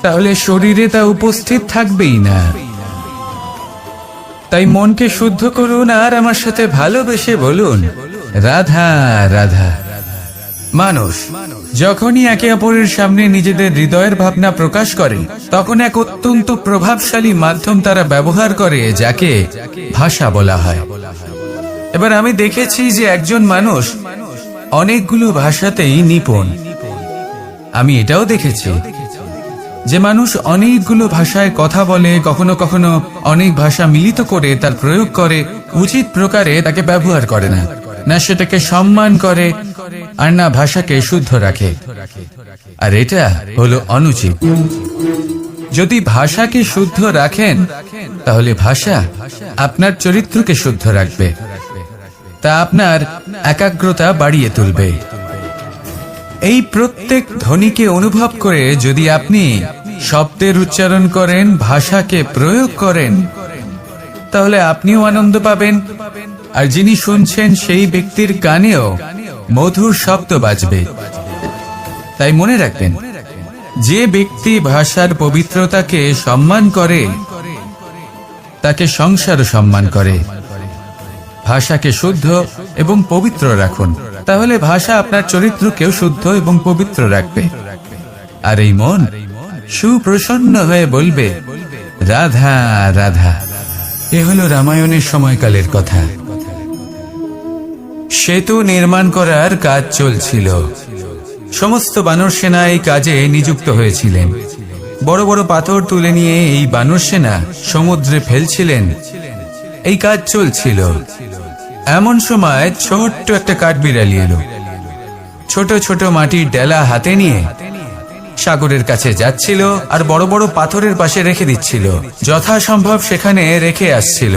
তাহলে শরীরে তা উপস্থিত থাকবেই না। তাই মনকে শুদ্ধ করুন আর আমার সাথে ভালোবেসে বলুন, রাধা রাধা। মানুষ যখনই একে অপরের সামনে নিজেদের হৃদয়ের ভাবনা প্রকাশ করে, তখন এক অত্যন্ত প্রভাবশালী মাধ্যম তারা ব্যবহার করে, যাকে ভাষা বলা হয়। এবার আমি দেখেছি যে একজন মানুষ অনেকগুলো ভাষাতেই নিপুণ। আমি এটাও দেখেছি যে মানুষ অনেকগুলো ভাষায় কথা বলে, কখনো কখনো অনেক ভাষা মিলিত করে তার প্রয়োগ করে, উচিত প্রকারে তাকে ব্যবহার করে না, না সেটাকে সম্মান করে, আর না ভাষাকে শুদ্ধ রাখে। আর এটা হলো অনুচিত। যদি ভাষাকে শুদ্ধ রাখেন, তাহলে ভাষা আপনার চরিত্রকে শুদ্ধ রাখবে, তা আপনার একাগ্রতা বাড়িয়ে তুলবে। এই প্রত্যেক ধ্বনিকে অনুভব করে যদি আপনি শব্দের উচ্চারণ করেন, ভাষাকে প্রয়োগ করেন, তাহলে আপনিও আনন্দ পাবেন, আর যিনি শুনছেন সেই ব্যক্তির কানেও মধুর শব্দ বাজবে। তাই মনে রাখবেন, যে ব্যক্তি ভাষার পবিত্রতাকে সম্মান করে, তাকে সংসারও সম্মান করে। ভাষাকে শুদ্ধ এবং পবিত্র রাখুন, তাহলে ভাষা আপনার চরিত্রকেও শুদ্ধ এবং পবিত্র রাখবে। আর এই মন সুপ্রসন্ন হয়ে বলবে, রাধা রাধা। এ হলো রামায়ণের সময়কালের কথা। সেতু নির্মাণ করার কাজ চলছিল। সমস্ত বানর সেনা এই কাজে নিযুক্ত হয়েছিলেন। বড় বড় পাথর তুলে নিয়ে এই বানর সেনা সমুদ্রে ফেলছিলেন। এই কাজ চলছিল। এমন সময় ছোট্ট একটা কাঠবিড়ালি এলো। ছোট ছোট মাটির ডেলা হাতে নিয়ে সাগরের কাছে যাচ্ছিল, আর বড় বড় পাথরের পাশে রেখে দিচ্ছিল, যথাসম্ভব সেখানে রেখে আসছিল।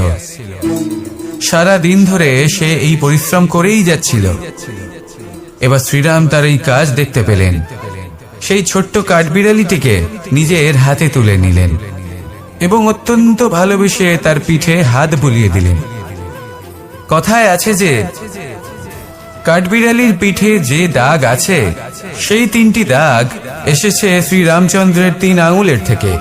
সারা দিন ধরে সে এই পরিশ্রম করেই যাচ্ছিল। এবার শ্রীরাম তার এই কাজ দেখতে পেলেন। সেই ছোট্ট কাঠবিড়ালিটিকে নিজের হাতে তুলে নিলেন এবং অত্যন্ত ভালোবেসে তার পিঠে হাত বুলিয়ে দিলেন। কথায় আছে যে কাঠবিড়ালির পিঠে যে দাগ আছে, সেই 3টি দাগ এসেছে শ্রী রামচন্দ্রের 3 আঙুলের থেকে।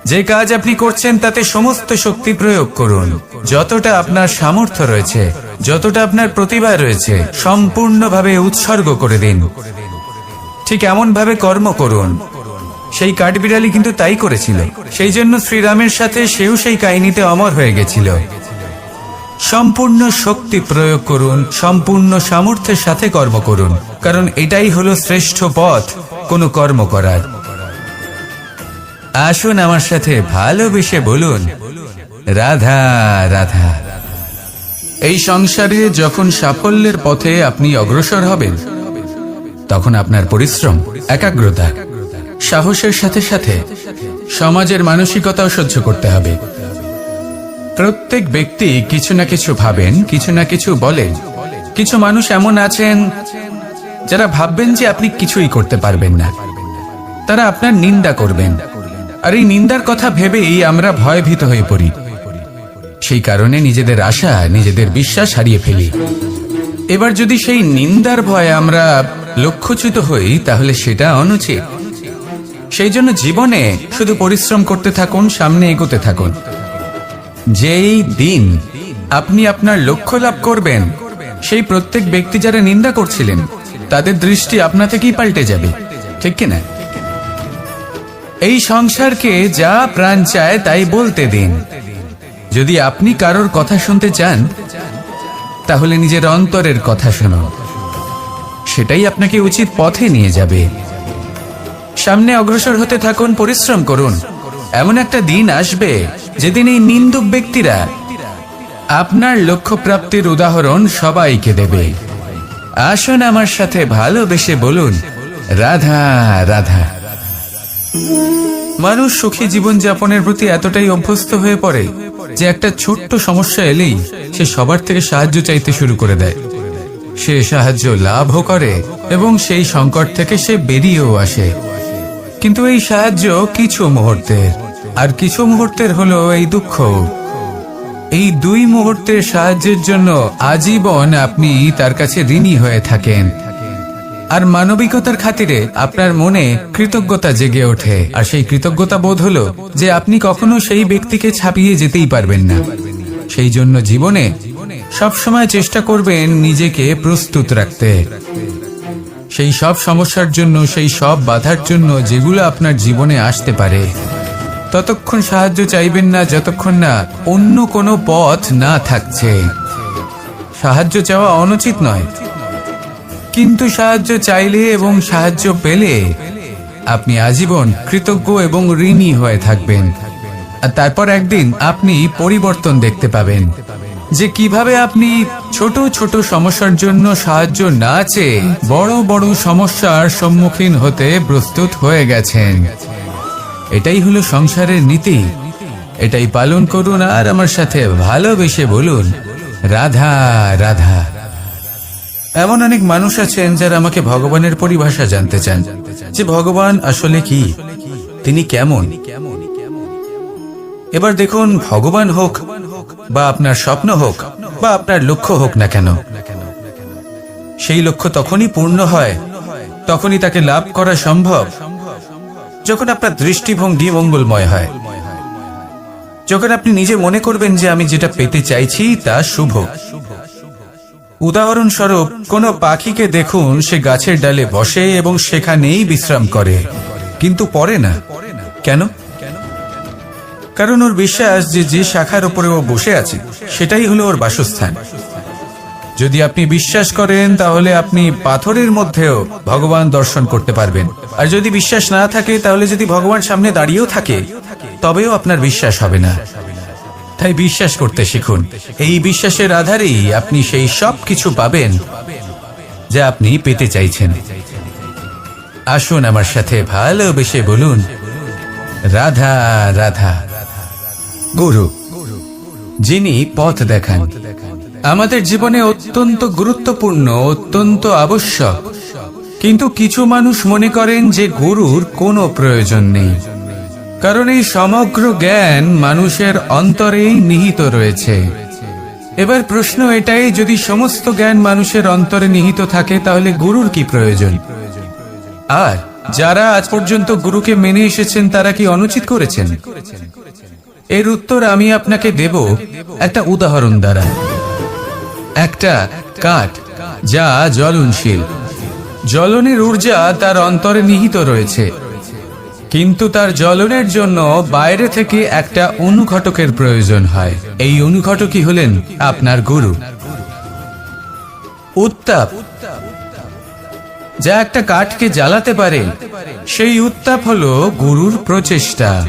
যে কাজ আপনি করছেন তাতে সমস্ত শক্তি প্রয়োগ করুন, যতটা আপনার সামর্থ্য রয়েছে, যতটা আপনার প্রতিভা রয়েছে, সম্পূর্ণভাবে উৎসর্গ করে দিন। ঠিক এমন ভাবে কর্ম করুন। সেই কাঠবিড়ালি কিন্তু তাই করেছিল, সেই জন্য শ্রীরামের সাথে সেও সেই কাহিনীতে অমর হয়ে গেছিল। সম্পূর্ণ শক্তি প্রয়োগ করুন, সম্পূর্ণ সামর্থ্যের সাথে কর্ম করুন, কারণ এটাই হলো শ্রেষ্ঠ পথ কোনো কর্ম করার। আসুন আমার সাথে ভালোবেসে বলুন, রাধা রাধা। এই সংসারে যখন সাফল্যের পথে আপনি অগ্রসর হবেন, তখন আপনার পরিশ্রম, একাগ্রতা, সাহসের সাথে সাথে সমাজের মানসিকতাও সহ্য করতে হবে। প্রত্যেক ব্যক্তি কিছু না কিছু ভাবেন, কিছু না কিছু বলেন। কিছু মানুষ এমন আছেন যারা ভাববেন যে আপনি কিছুই করতে পারবেন না, তারা আপনার নিন্দা করবেন, আর এই নিন্দার কথা ভেবেই আমরা ভয়ভীত হয়ে পড়ি। সেই কারণে নিজেদের আশা, নিজেদের বিশ্বাস হারিয়ে ফেলি। এবার যদি সেই নিন্দার ভয়ে আমরা লক্ষ্যচ্যুত হই, তাহলে সেটা অনুচিত। সেই জন্য জীবনে শুধু পরিশ্রম করতে থাকুন, সামনে এগোতে থাকুন। যেই দিন আপনি আপনার লক্ষ্য লাভ করবেন, সেই প্রত্যেক ব্যক্তি যারা নিন্দা করছিলেন তাদের দৃষ্টি আপনা থেকেই পাল্টে যাবে, ঠিক কিনা? এই সংসারকে যা প্রাণ চায় তাই বলতে দিন। যদি আপনি কারোর কথা শুনতে চান, তাহলে নিজের অন্তরের কথা শুনুন, সেটাই আপনাকে উচিত পথে নিয়ে যাবে। সামনে অগ্রসর হতে থাকুন, পরিশ্রম করুন। এমন একটা দিন আসবে যেদিন এই নিন্দুক ব্যক্তিরা আপনার লক্ষ্য প্রাপ্তির উদাহরণ সবাইকে দেবে। আসুন আমার সাথে ভালোবেসে বলুন, রাধা রাধা। মানুষ সুখী জীবন যাপনের প্রতি এতটাই অভ্যস্ত হয়ে পড়ে যে একটা ছোট্ট সমস্যা এলেই সে সবার থেকে সাহায্য চাইতে শুরু করে দেয়। সে সাহায্য লাভও করে এবং সেই সংকট থেকে সে বেরিয়েও আসে। কিন্তু এই সাহায্য কিছু মুহূর্তের, আর কিছু মুহূর্তের হলো এই দুঃখ। এই দুই মুহূর্তের সাহায্যের জন্য আজীবন আপনি তার কাছে ঋণী হয়ে থাকেন। আর মানবিকতার খাতিরে আপনার মনে কৃতজ্ঞতা জেগে ওঠে, আর সেই কৃতজ্ঞতা বোধ হলো যে আপনি কখনো সেই ব্যক্তিকে ছাপিয়ে যেতেই পারবেন না। সেই জন্য জীবনে সবসময় চেষ্টা করবেন নিজেকে প্রস্তুত রাখতে, সেই সব সমস্যার জন্য, সেই সব বাধার জন্য যেগুলো আপনার জীবনে আসতে পারে। ততক্ষণ সাহায্য চাইবেন না যতক্ষণ না অন্য কোনো পথ না থাকছে। সাহায্য চাওয়া অনুচিত নয়, কিন্তু সাহায্য চাইলে এবং সাহায্য পেলে আপনি আজীবন কৃতজ্ঞ এবং ঋণী হয়ে থাকবেন। আর তারপর একদিন আপনি পরিবর্তন দেখতে পাবেন যে কিভাবে আপনি ছোট ছোট সমস্যার জন্য সাহায্য না চেয়ে বড় বড় সমস্যার সম্মুখীন হতে প্রস্তুত হয়ে গেছেন। এটাই হলো সংসারের নীতি। এটাই পালন করুন আর আমার সাথে ভালোবেসে বলুন, রাধা রাধা। এমন অনেক মানুষ আছেন যারা আমাকে ভগবানের পরিভাষা জানতে চান, যে ভগবান আসলে কি, তিনি কেমন। এবার দেখুন, ভগবান হোক বা আপনার স্বপ্ন হোক বা আপনার লক্ষ্য হোক না কেন, সেই লক্ষ্য তখনই পূর্ণ হয়, তখনই তাকে লাভ করা সম্ভব যখন আপনার দৃষ্টিভঙ্গি মঙ্গলময় হয়, যখন আপনি নিজে মনে করবেন যে আমি যেটা পেতে চাইছি তা শুভ। উদাহরণস্বরূপ, কোনো পাখিকে দেখুন, সে গাছের ডালে বসে এবং সেখানেই বিশ্রাম করে, কিন্তু পড়ে না। কেন? কারণ ওর বিশ্বাস যে যে শাখার উপরে ও বসে আছে সেটাই হলো ওর বাসস্থান। যদি আপনি বিশ্বাস করেন তাহলে আপনি পাথরের মধ্যেও ভগবান দর্শন করতে পারবেন, আর যদি বিশ্বাস না থাকে তাহলে যদি ভগবান সামনে দাঁড়িয়েও থাকে তবেও আপনার বিশ্বাস হবে না। তাই বিশ্বাস করতে শিখুন। এই বিশ্বাসের আধারেই আপনি সেই সব কিছু পাবেন যা আপনি পেতে চাইছেন। আসুন আমার সাথে ভালোবেসে বলুন, রাধা রাধা। গুরু, যিনি পথ দেখান, আমাদের জীবনে অত্যন্ত গুরুত্বপূর্ণ, অত্যন্ত আবশ্যক। কিন্তু কিছু মানুষ মনে করেন যে গুরুর কোনো প্রয়োজন নেই, কারণ এই সমগ্র জ্ঞান মানুষের অন্তরেই নিহিত রয়েছে। এবার প্রশ্ন এটাই, যদি সমস্ত জ্ঞান মানুষের অন্তরে নিহিত থাকে তাহলে গুরুর কি প্রয়োজন? আর যারা আজ পর্যন্ত গুরুকে মেনে এসেছেন তারা কি অনুচিত করেছেন? এর উত্তর আমি আপনাকে দেব একটা উদাহরণ দ্বারা। একটা কাঠ যা জ্বলনশীল, জ্বলনের ঊর্জা তার অন্তরে নিহিত রয়েছে, কিন্তু তার জ্বলনের জন্য বাইরে থেকে একটা অনুঘটকের প্রয়োজন হয়। এই অনুঘটকই হলেন আপনার গুরু। উত্তাপ যা একটা কাঠকে জ্বালাতে পারে, সেই উত্তাপ হলো গুরুর প্রচেষ্টা।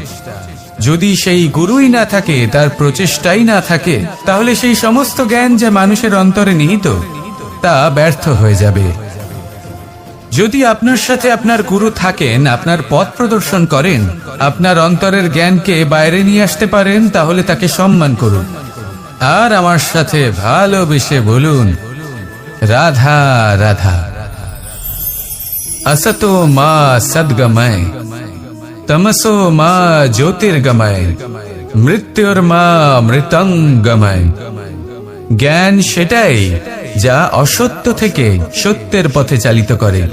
যদি সেই গুরুই না থাকে, তার প্রচেষ্টাই না থাকে, তাহলে সেই সমস্ত জ্ঞান যা মানুষের অন্তরে নিহিত তা ব্যর্থ হয়ে যাবে। যদি আপনার সাথে আপনার গুরু থাকেন, আপনার পথ প্রদর্শন করেন, আপনার অন্তরের জ্ঞানকে বাইরে নিয়ে আসতে পারেন, তাহলে তাকে সম্মান করুন আর আমার সাথে ভালোবেসে বলুন, রাধা রাধা। असतो मा सद्गमय, तमसो मा ज्योतिर्गमय, मृत्युर्मा मृतंगमय। জ্ঞান সেটাই যা অসত্য থেকে সত্যের পথে চালিত করে।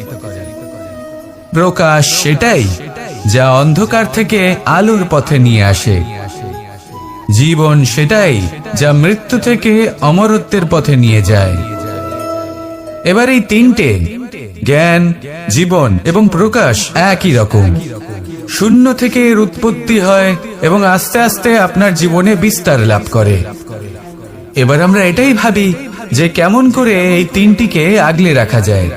প্রকাশ সেটাই যা অন্ধকার থেকে আলোর পথে নিয়ে আসে। জীবন সেটাই যা মৃত্যু থেকে অমরত্বের পথে নিয়ে যায়। এবার এই তিনটে, জ্ঞান, জীবন এবং প্রকাশ, একই রকম। শূন্য থেকে এর উৎপত্তি হয় এবং আস্তে আস্তে আপনার জীবনে বিস্তার লাভ করে। এবার আমরা এটাই ভাবি যে কেমন করে এই তিনটিকে আগলে রাখা যায়।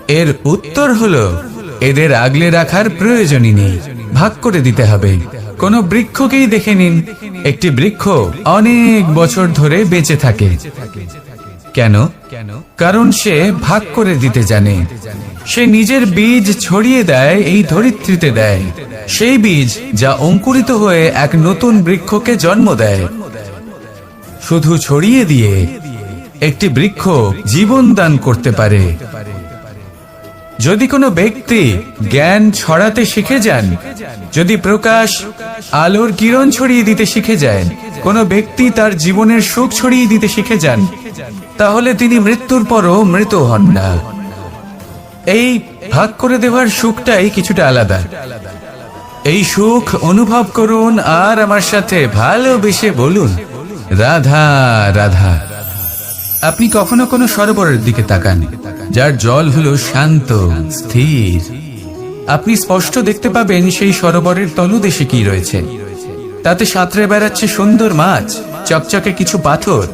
এর উত্তর হলো, এদের আগলে রাখার প্রয়োজনই নেই, ভাগ করে দিতে হবে। কোন বৃক্ষকেই দেখে নিন, একটি বৃক্ষ অনেক বছর ধরে বেঁচে থাকে। কেন? কারণ সে ভাগ করে দিতে জানে। সে নিজের বীজ ছড়িয়ে দেয়, এই ধরিত্রীতে দেয়, সেই বীজ যা অঙ্কুরিত হয়ে এক নতুন বৃক্ষকে জন্ম দেয়। শুধু ছড়িয়ে দিয়ে একটি বৃক্ষ জীবন দান করতে পারে। যদি কোনো ব্যক্তি জ্ঞান ছড়াতে শিখে যান, যদি প্রকাশ, আলোর কিরণ ছড়িয়ে দিতে শিখে যায়, কোনো ব্যক্তি তার জীবনের সুখ ছড়িয়ে দিতে শিখে যান, তাহলে তিনি মৃত্যুর পরও মৃত হন না। এই ভাগ করে দেওয়ার সুখটাই কিছুটা আলাদা। এই সুখ অনুভব করুন আর আমার সাথে ভালোবেসে বলুন, রাধা রাধা। আপনি কখনো কোনো সরোবরের দিকে তাকান, যার জল হলো শান্ত, স্থির। আপনি স্পষ্ট দেখতে পাবেন সেই সরোবরের তলদেশে কি রয়েছে। তাতে সাঁতরে বেড়াচ্ছে সুন্দর মাছ, চকচকে কিছু পাথর,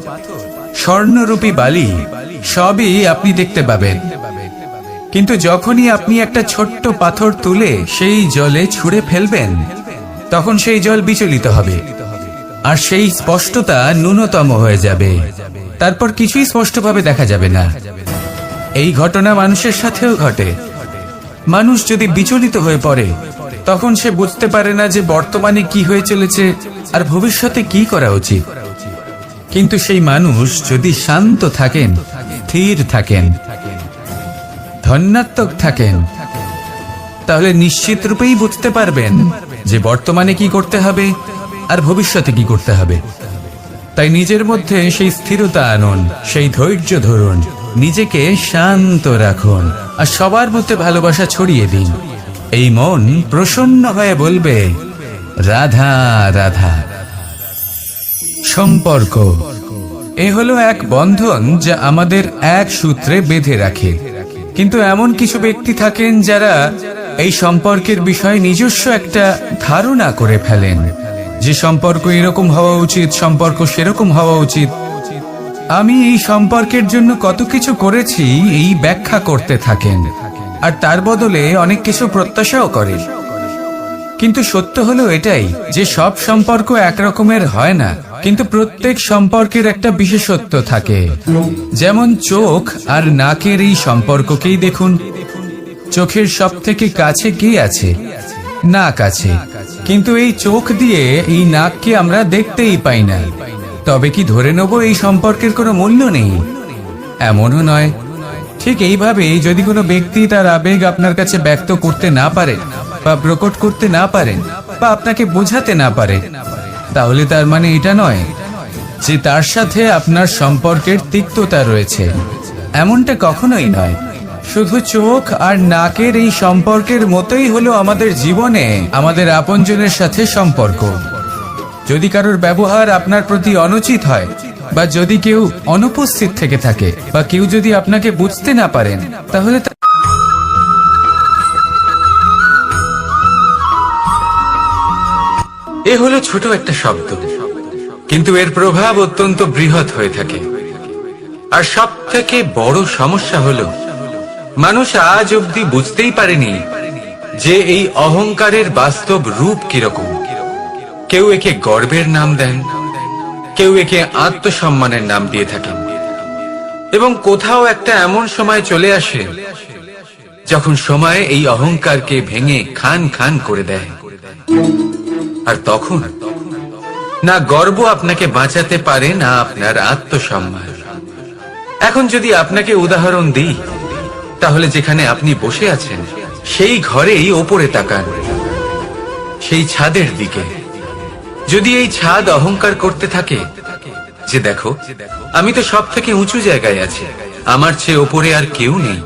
স্বর্ণরূপী বালি, সবই আপনি দেখতে পাবেন। কিন্তু যখনই আপনি একটা ছোট্ট পাথর তুলে সেই জলে ছুঁড়ে ফেলবেন, তখন সেই জল বিচলিত হবে আর সেই স্পষ্টতা ন্যূনতম হয়ে যাবে। তারপর কিছুই স্পষ্টভাবে দেখা যাবে না। এই ঘটনা মানুষের সাথেও ঘটে। মানুষ যদি বিচলিত হয়ে পড়ে, তখন সে বুঝতে পারে না যে বর্তমানে কি হয়ে চলেছে আর ভবিষ্যতে কি করা উচিত। কিন্তু সেই মানুষ যদি শান্ত থাকেন, স্থির থাকেন, ধন্যাত্মক থাকেন, তাহলে নিশ্চিত রূপেই বুঝতে পারবেন যে বর্তমানে কি করতে হবে আর ভবিষ্যতে কি করতে হবে। তাই নিজের মধ্যে সেই স্থিরতা আনুন, সেই ধৈর্য ধরুন, নিজেকে শান্ত রাখুন আর সবার মধ্যে ভালোবাসা ছড়িয়ে দিন। এই মন প্রসন্ন হয়ে বলবে, রাধা রাধা। সম্পর্ক এ হলো এক বন্ধন যা আমাদের এক সূত্রে বেঁধে রাখে। কিন্তু এমন কিছু ব্যক্তি থাকেন যারা এই সম্পর্কের বিষয়ে নিজস্ব একটা ধারণা করে ফেলেন যে সম্পর্ক এরকম হওয়া উচিত, সম্পর্ক সেরকম হওয়া উচিত। আমি এই সম্পর্কের জন্য কত কিছু করেছি এই ব্যাখ্যা করতে থাকেন আর তার বদলে অনেক কিছু প্রত্যাশাও করেন। কিন্তু সত্য হলো এটাই যে সব সম্পর্ক একরকমের হয় না, কিন্তু প্রত্যেক সম্পর্কের একটা বিশেষত্ব থাকে। যেমন চোখ আর নাকের এই সম্পর্ককেই দেখুন। চোখের সব থেকে কাছে কে আছে? নাক আছে। কিন্তু এই চোখ দিয়ে এই নাককে আমরা দেখতেই পাই না। তবে কি ধরে নেব এই সম্পর্কের কোনো মূল্য নেই? এমনও নয়। ঠিক এইভাবে যদি কোনো ব্যক্তি তার আবেগ আপনার কাছে ব্যক্ত করতে না পারে বা প্রকট করতে না পারেন বা আপনাকে বোঝাতে না পারে, তাহলে তার মানে এটা নয় যে তার সাথে আপনার সম্পর্কের তিক্ততা রয়েছে। এমনটা কখনোই নয়। শুধু চোখ আর নাকের এই সম্পর্কের মতোই হলো আমাদের জীবনে আমাদের আপনজনের সাথে সম্পর্ক। যদি কারোর ব্যবহার আপনার প্রতি অনুচিত হয়, বা যদি কেউ অনুপস্থিত থেকে থাকে, বা কেউ যদি আপনাকে বুঝতে না পারেন, তাহলে এ হলো ছোট একটা শব্দ, কিন্তু এর প্রভাব অত্যন্ত বৃহৎ হয়ে থাকে। আর সব থেকে বড় সমস্যা হলো মানুষ আজ অব্দি বুঝতেই পারেনি যে এই অহংকারের বাস্তব রূপ কিরকম। কেউ একে গর্বের নাম দেন, কেউ একে আত্মসম্মানের নাম দিয়ে থাকেন, এবং কোথাও একটা এমন সময় চলে আসে যখন সময় এই অহংকারকে ভেঙে খান খান করে দেয়। আর তখন না গর্ব আপনাকে বাঁচাতে পারে, না আপনার আত্মসম্মান। এখন যদি আপনাকে উদাহরণ দিই, তাহলে যেখানে আপনি বসে আছেন সেই ঘরেই ওপরে তাকান, সেই ছাদের দিকে। যদি এই ছাদ অহংকার করতে থাকে যে দেখো, আমি তো সব থেকে উঁচু জায়গায় আছি, আমার চেয়ে ওপরে আর কেউ নেই,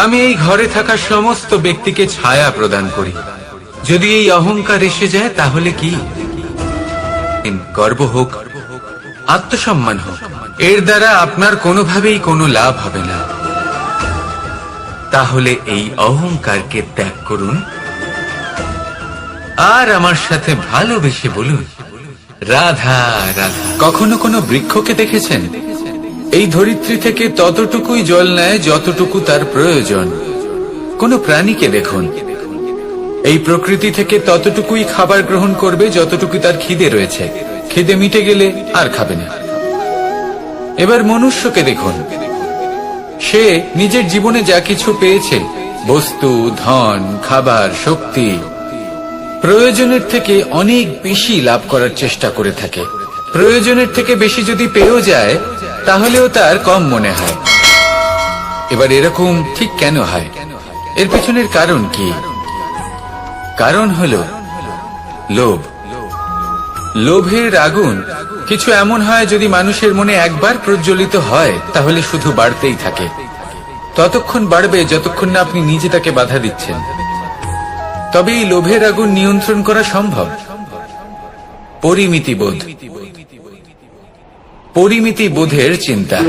আমি এই ঘরে থাকা সমস্ত ব্যক্তিকে ছায়া প্রদান করি, যদি এই অহংকার এসে যায়, তাহলে কি গর্ব হোক, আত্মসম্মান হোক, এর দ্বারা আপনার কোনোভাবেই কোনো লাভ হবে না। তাহলে এই অহংকারকে ত্যাগ করুন আর আমার সাথে ভালোবেসে বলুন, রাধা রাধা। কখনো কোনো বৃক্ষকে দেখেছেন? এই ধরিত্রী থেকে ততটুকুই জল নেয় যতটুকু তার প্রয়োজন। কোন প্রাণীকে দেখুন, এই প্রকৃতি থেকে ততটুকুই খাবার গ্রহণ করবে যতটুকু তার খিদে রয়েছে। খিদে মিটে গেলে আর খাবে না। এবার মনুষ্যকে দেখুন, সে নিজের জীবনে যা কিছু পেয়েছে, বস্তু, ধন, খাবার, শক্তি, প্রয়োজনের থেকে অনেক বেশি লাভ করার চেষ্টা করে থাকে। প্রয়োজনের থেকে বেশি যদি পেয়েও যায়, তাহলেও তার কম মনে হয়। এবার এরকম ঠিক কেন হয়? এর পেছনের কারণ কি? কারণ হলো লোভ। লোভের আগুন কিছু এমন হয়, যদি মানুষের মনে একবার প্রজ্বলিত হয়, তাহলে শুধু বাড়তেই থাকে। ততক্ষণ বাড়বে যতক্ষণ না আপনি নিজে তাকে বাধা দিচ্ছেন। তবে এই লোভের আগুন নিয়ন্ত্রণ করা সম্ভব। পরিমিতিবোধ, পরিমিতিবোধের চিন্তা।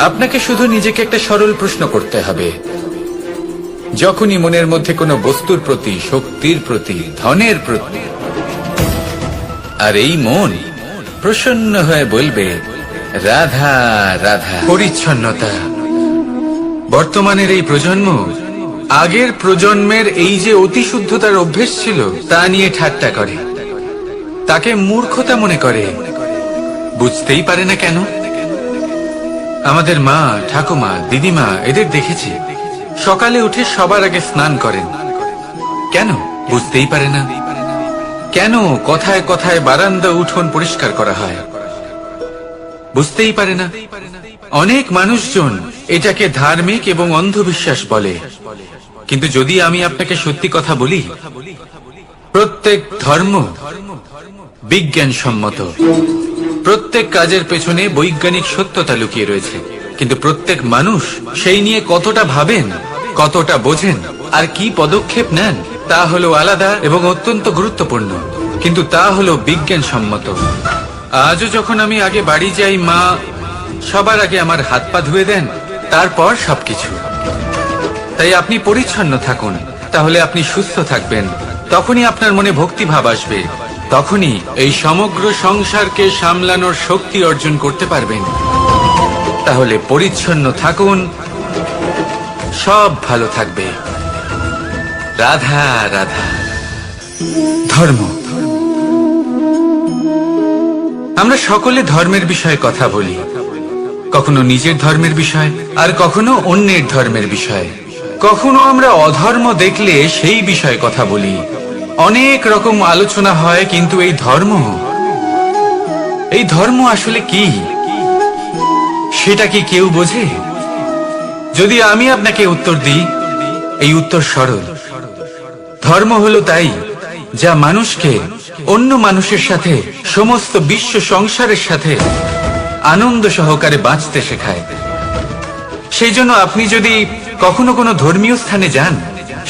আপনাকে শুধু নিজেকে একটা সরল প্রশ্ন করতে হবে। যখনই মনের মধ্যে কোনো বস্তুর প্রতি, শক্তির প্রতি, ধনের প্রতি, আর এই মন প্রসন্ন হয়ে বলবে রাধা রাধা। পরিচ্ছন্নতা। বর্তমানের এই প্রজন্ম আগের প্রজন্মের এই যে অতি শুদ্ধতার অভ্যেস ছিল, তা নিয়ে ঠাট্টা করে, তাকে মূর্খতা মনে করে। বুঝতেই পারে না কেন? আমাদের মা, ঠাকুমা, দিদিমা, এদের দেখেছি সকালে উঠে সবার আগে স্নান করেন। কেন? বুঝতেই পারে না। কেন কথায় কথায় বারান্দা, উঠোন পরিষ্কার করা হয়? বুঝতেই পারে না। অনেক মানুষজন এটাকে ধার্মিক এবং অন্ধবিশ্বাস বলে, কিন্তু যদি আমি আপনাকে সত্যি কথা বলি, প্রত্যেক ধর্ম বিজ্ঞানসম্মত। প্রত্যেক কাজের পেছনে বৈজ্ঞানিক সত্যতা লুকিয়ে রয়েছে, কিন্তু প্রত্যেক মানুষ সেই নিয়ে কতটা ভাবেন, কতটা বোঝেন, আর কি পদক্ষেপ নেন, তা হলো আলাদা এবং অত্যন্ত গুরুত্বপূর্ণ, কিন্তু তা হলো বিজ্ঞানসম্মত। আজও যখন আমি আগে বাড়ি যাই, মা সবার আগে আমার হাত পা ধুয়ে দেন, তারপর সবকিছু। তাই আপনি পরিচ্ছন্ন থাকুন, তাহলে আপনি সুস্থ থাকবেন। তখনই আপনার মনে ভক্তিভাব আসবে, তখনই এই সমগ্র সংসারকে সামলানোর শক্তি অর্জন করতে পারবেন। তাহলে পরিচ্ছন্ন থাকুন, সব ভালো থাকবে। রাধা রাধা। ধর্ম। আমরা সকলে ধর্মের বিষয়ে কথা বলি, কখনো নিজের ধর্মের বিষয়, আর কখনো অন্যের ধর্মের বিষয়। কখনো আমরা অধর্ম দেখলে সেই বিষয়ে কথা বলি। অনেক রকম আলোচনা হয়, কিন্তু এই ধর্ম আসলে কি, সেটা কি কেউ বোঝে? যদি আমি আপনাকে উত্তর দিই, এই উত্তর সরল। ধর্ম হলো তাই যা মানুষকে অন্য মানুষের সাথে, সমস্ত বিশ্ব সংসারের সাথে আনন্দ সহকারে বাঁচতে শেখায়। সেই জন্য আপনি যদি কখনো কোনো ধর্মীয় স্থানে যান,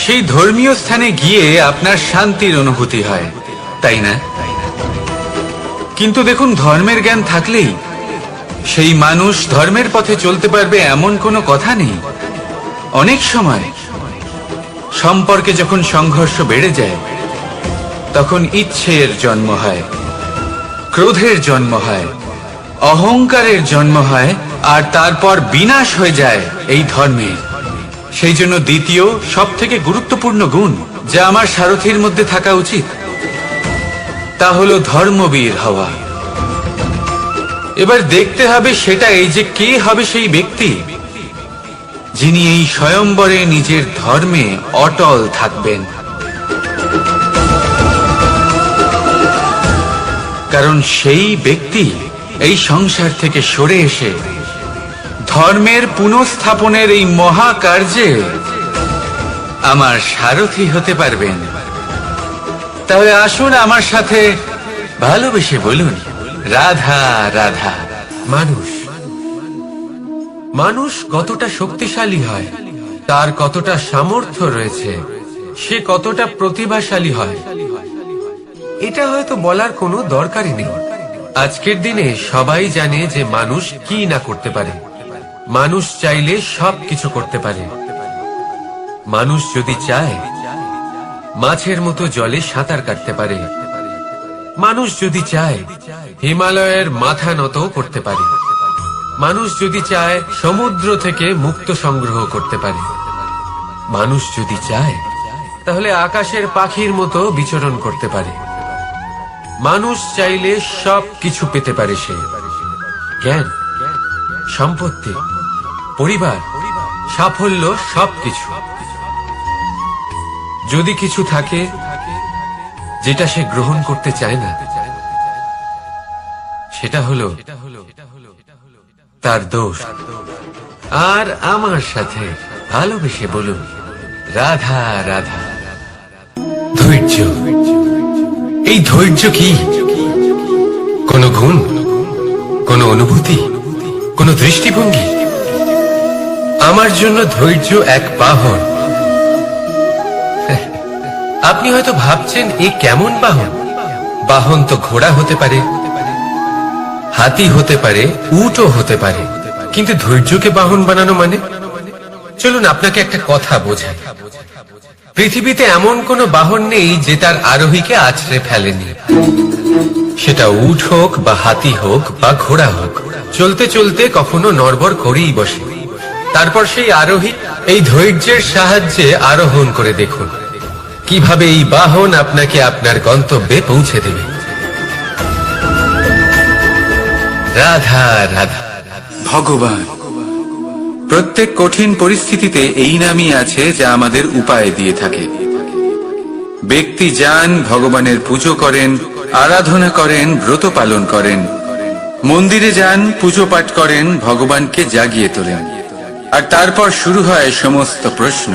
সেই ধর্মীয় স্থানে গিয়ে আপনার শান্তির অনুভূতি হয়, তাই না? কিন্তু দেখুন, ধর্মের জ্ঞান থাকলেই সেই মানুষ ধর্মের পথে চলতে পারবে এমন কোনো কথা নেই। অনেক সময় সম্পর্কে যখন সংঘর্ষ বেড়ে যায়, তখন ইচ্ছের জন্ম হয়, ক্রোধের জন্ম হয়, অহংকারের জন্ম হয়, আর তারপর বিনাশ হয়ে যায় এই ধর্মের। সেই জন্য দ্বিতীয় সবথেকে গুরুত্বপূর্ণ গুণ যা আমার সারথীর মধ্যে থাকা উচিত, তা হলো ধর্মবীর হওয়া। এবার দেখতে হবে সেটা এই যে কে হবে সেই ব্যক্তি যিনি এই স্বয়ম্বরে নিজের ধর্মে অটল থাকবেন। কারণ সেই ব্যক্তি এই সংসার থেকে সরে এসে ধর্মের পুনঃস্থাপনের এই মহাকার্যে আমার সারথি হতে পারবেন। তাহলে আসুন আমার সাথে ভালোবেসে বলুন, রাধা রাধা। মানুষ কতটা শক্তিশালী হয়, তার কতটা সামর্থ্য রয়েছে, সে কতটা প্রতিভাশালী হয়, এটা হয়তো বলার কোনো দরকারই নেই। আজকের দিনে সবাই জানে যে মানুষ কি না করতে পারে। মানুষ চাইলে সবকিছু করতে পারে। মানুষ যদি চায় মাছের মতো জলে সাঁতার কাটতে পারে। মানুষ যদি চায় হিমালয়ের মাথা নত করতে পারে। মানুষ যদি চায় সমুদ্র থেকে মুক্ত সংগ্রহ করতে পারে। মানুষ যদি চায় তাহলে আকাশের পাখির মতো বিচরণ করতে পারে। মানুষ চাইলে সব কিছু পেতে পারে। সে জ্ঞান, সম্পত্তি, পরিবার, সাফল্য, সবকিছু। যদি কিছু থাকে যেটা সে গ্রহণ করতে চায় না, সেটা হলো তার দোষ। আর আমার সাথে ভালোবেসে বলুন, রাধা রাধা। ধৈর্য। এই ধৈর্য কি কোন গুণ, কোন অনুভূতি, কোন দৃষ্টিভঙ্গি? আমার জন্য ধৈর্য এক বাহন। আপনি হয়তো ভাবছেন এ কেমন বাহন? বাহন তো ঘোড়া হতে পারে, হাতি হতে পারে, উটও হতে পারে, কিন্তু ধৈর্যকে বাহন বানানো মানে? চলুন আপনাকে একটা কথা বোঝাই। পৃথিবীতে এমন কোন বাহন নেই যে তার আরোহীকে আছড়ে ফেলেনি। সেটা উট হোক বা হাতি হোক বা ঘোড়া হোক, চলতে চলতে কখনো নড়বড় করেই বসে। তারপর সেই আরোহী এই ধৈর্যের সাহায্যে আরোহণ করে দেখুন কিভাবে এই বাহন আপনাকে আপনার গন্তব্যে পৌঁছে দেবে। রাধা রাধা। ভগবান প্রত্যেক কঠিন পরিস্থিতিতে এই নামই আছে যা আমাদের উপায় দিয়ে থাকে। ব্যক্তি যান, ভগবানের পুজো করেন, আরাধনা করেন, ব্রত পালন করেন, মন্দিরে যান, পুজো পাঠ করেন, ভগবানকে জাগিয়ে তোলেন, আর তারপর শুরু হয় সমস্ত প্রশ্ন।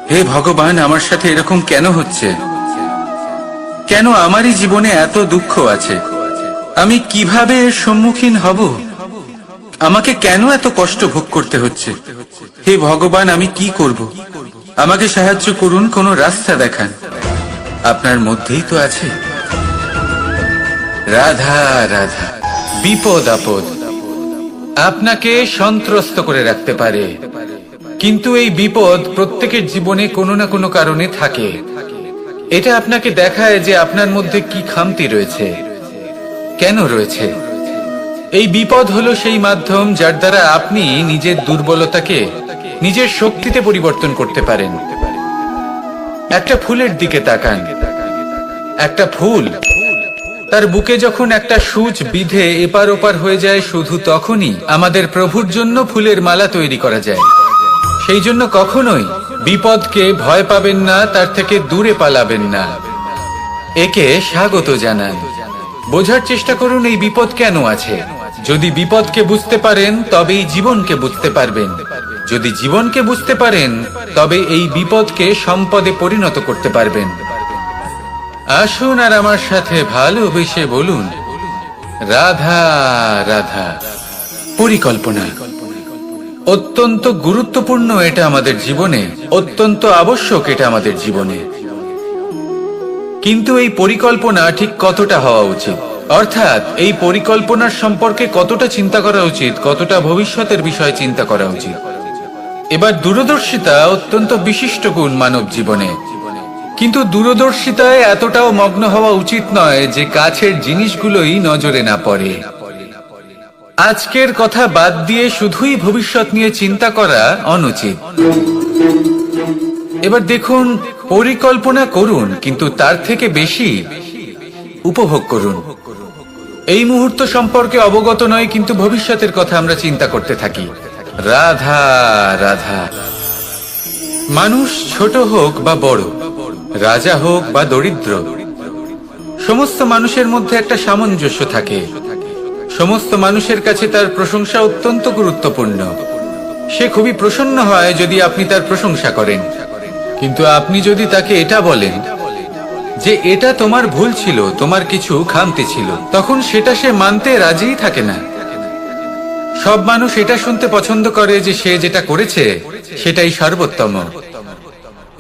হে ভগবান, আমার সাথে এরকম কেন হচ্ছে? কেন আমারই জীবনে এত দুঃখ আছে? আমি কিভাবে এর সম্মুখীন হব? আমাকে কেন এত কষ্ট ভোগ করতে হচ্ছে? হে ভগবান, আমি কি করব? আমাকে সাহায্য করুন, কোনো রাস্তা দেখান। আপনার মধ্যেই তো আছে। রাধা রাধা। বিপদ আপদ আপনাকে সন্ত্রস্ত করে রাখতে পারে, কিন্তু এই বিপদ প্রত্যেকের জীবনে কোনো না কোনো কারণে থাকে। এটা আপনাকে দেখায় যে আপনার মধ্যে কি খামতি রয়েছে, কেন রয়েছে। এই বিপদ হলো সেই মাধ্যম যার দ্বারা আপনি নিজের দুর্বলতাকে নিজের শক্তিতে পরিবর্তন করতে পারেন। একটা ফুলের দিকে তাকান। একটা ফুল তার বুকে যখন একটা সূচ বিধে এপার ওপার হয়ে যায়, শুধু তখনই আমাদের প্রভুর জন্য ফুলের মালা তৈরি করা যায়। সেই জন্য কখনোই বিপদকে ভয় পাবেন না, তার থেকে দূরে পালাবেন না, একে স্বাগত জানান। বোঝার চেষ্টা করুন এই বিপদ কেন আছে। যদি বিপদকে বুঝতে পারেন তবেই জীবনকে বুঝতে পারবেন। যদি জীবনকে বুঝতে পারেন তবে এই বিপদকে সম্পদে পরিণত করতে পারবেন। আসুন আর আমার সাথে ভালোবেসে বলুন, রাধা রাধা। পরিকল্পনা। অত্যন্ত গুরুত্বপূর্ণ এটা আমাদের জীবনে, অত্যন্ত আবশ্যক এটা আমাদের জীবনে। কিন্তু এই পরিকল্পনা ঠিক কতটা হওয়া উচিত, অর্থাৎ এই পরিকল্পনার সম্পর্কে কতটা চিন্তা করা উচিত, কতটা ভবিষ্যতের বিষয়ে চিন্তা করা উচিত। এবার দূরদর্শিতা অত্যন্ত বিশিষ্ট গুণ মানব জীবনে, কিন্তু দূরদর্শিতায় এতটাও মগ্ন হওয়া উচিত নয় যে কাছের জিনিসগুলোই নজরে না পড়ে। আজকের কথা বাদ দিয়ে শুধুই ভবিষ্যৎ নিয়ে চিন্তা করা অনুচিত। এবার দেখুন, পরিকল্পনা করুন, কিন্তু তার থেকে বেশি উপভোগ করুন। এই মুহূর্ত সম্পর্কে অবগত নয়, কিন্তু ভবিষ্যতের কথা আমরা চিন্তা করতে থাকি। রাধা রাধা। মানুষ ছোট হোক বা বড়, রাজা হোক বা দরিদ্র, সমস্ত মানুষের মধ্যে একটা সামঞ্জস্য থাকে। সমস্ত মানুষের কাছে তার প্রশংসা অত্যন্ত গুরুত্বপূর্ণ। সে খুবই প্রসন্ন হয় যদি আপনি তার প্রশংসা করেন, কিন্তু আপনি যদি তাকে এটা বলেন যে এটা তোমার ভুল ছিল, তোমার কিছু খামতি ছিল, তখন সেটা সে মানতে রাজিই থাকে না। সব মানুষ এটা শুনতে পছন্দ করে যে সে যেটা করেছে সেটাই সর্বোত্তম।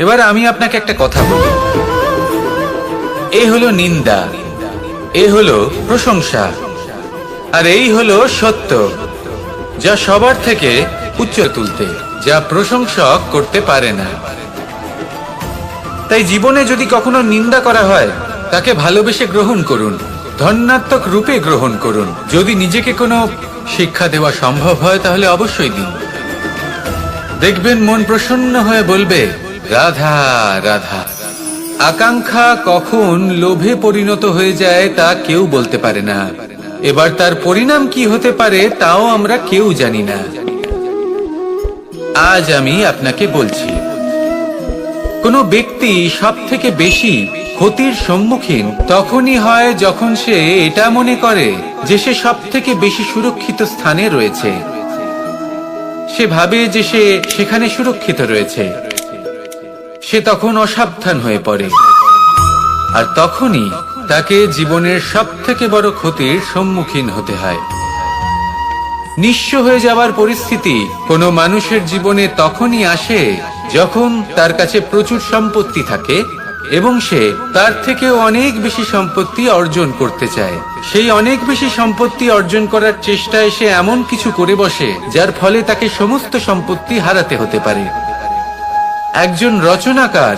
এবার আমি আপনাকে একটা কথা বলি, এ হলো নিন্দা, এ হলো প্রশংসা, আর এই হলো সত্য, যা সবার থেকে উচ্চ তুলতে, যা প্রশংসক করতে পারে না। তাই জীবনে যদি কখনো নিন্দা করা হয়, তাকে ভালোবেসে গ্রহণ করুন, ধন্যাত্মক রূপে গ্রহণ করুন। যদি নিজেকে কোনো শিক্ষা দেওয়া সম্ভব হয় তাহলে অবশ্যই দিন। দেখবেন মন প্রসন্ন হয়ে বলবে রাধা রাধা। আকাঙ্ক্ষা কখন লোভে পরিণত হয়ে যায় তা কেউ বলতে পারে না। এবার তার পরিণাম কি হতে পারে তাও আমরা কেউ জানি না। আজ আমি আপনাকে বলছি, কোনো ব্যক্তি সব থেকে বেশি ক্ষতির সম্মুখীন তখনই হয় যখন সে এটা মনে করে যে সে সব থেকে বেশি সুরক্ষিত স্থানে রয়েছে। সে ভাবে যে সে সেখানে সুরক্ষিত রয়েছে। সে তখন অসাবধান হয়ে পড়ে, আর তখনই তাকে জীবনের সব থেকে বড় ক্ষতির সম্মুখীন হতে হয়। নিঃস্ব হয়ে যাওয়ার পরিস্থিতি কোনো মানুষের জীবনে তখনই আসে যখন তার কাছে প্রচুর সম্পত্তি থাকে এবং সে তার থেকেও অনেক বেশি সম্পত্তি অর্জন করতে চায়। সেই অনেক বেশি সম্পত্তি অর্জন করার চেষ্টায় সে এমন কিছু করে বসে যার ফলে তাকে সমস্ত সম্পত্তি হারাতে হতে পারে। একজন রচনাকার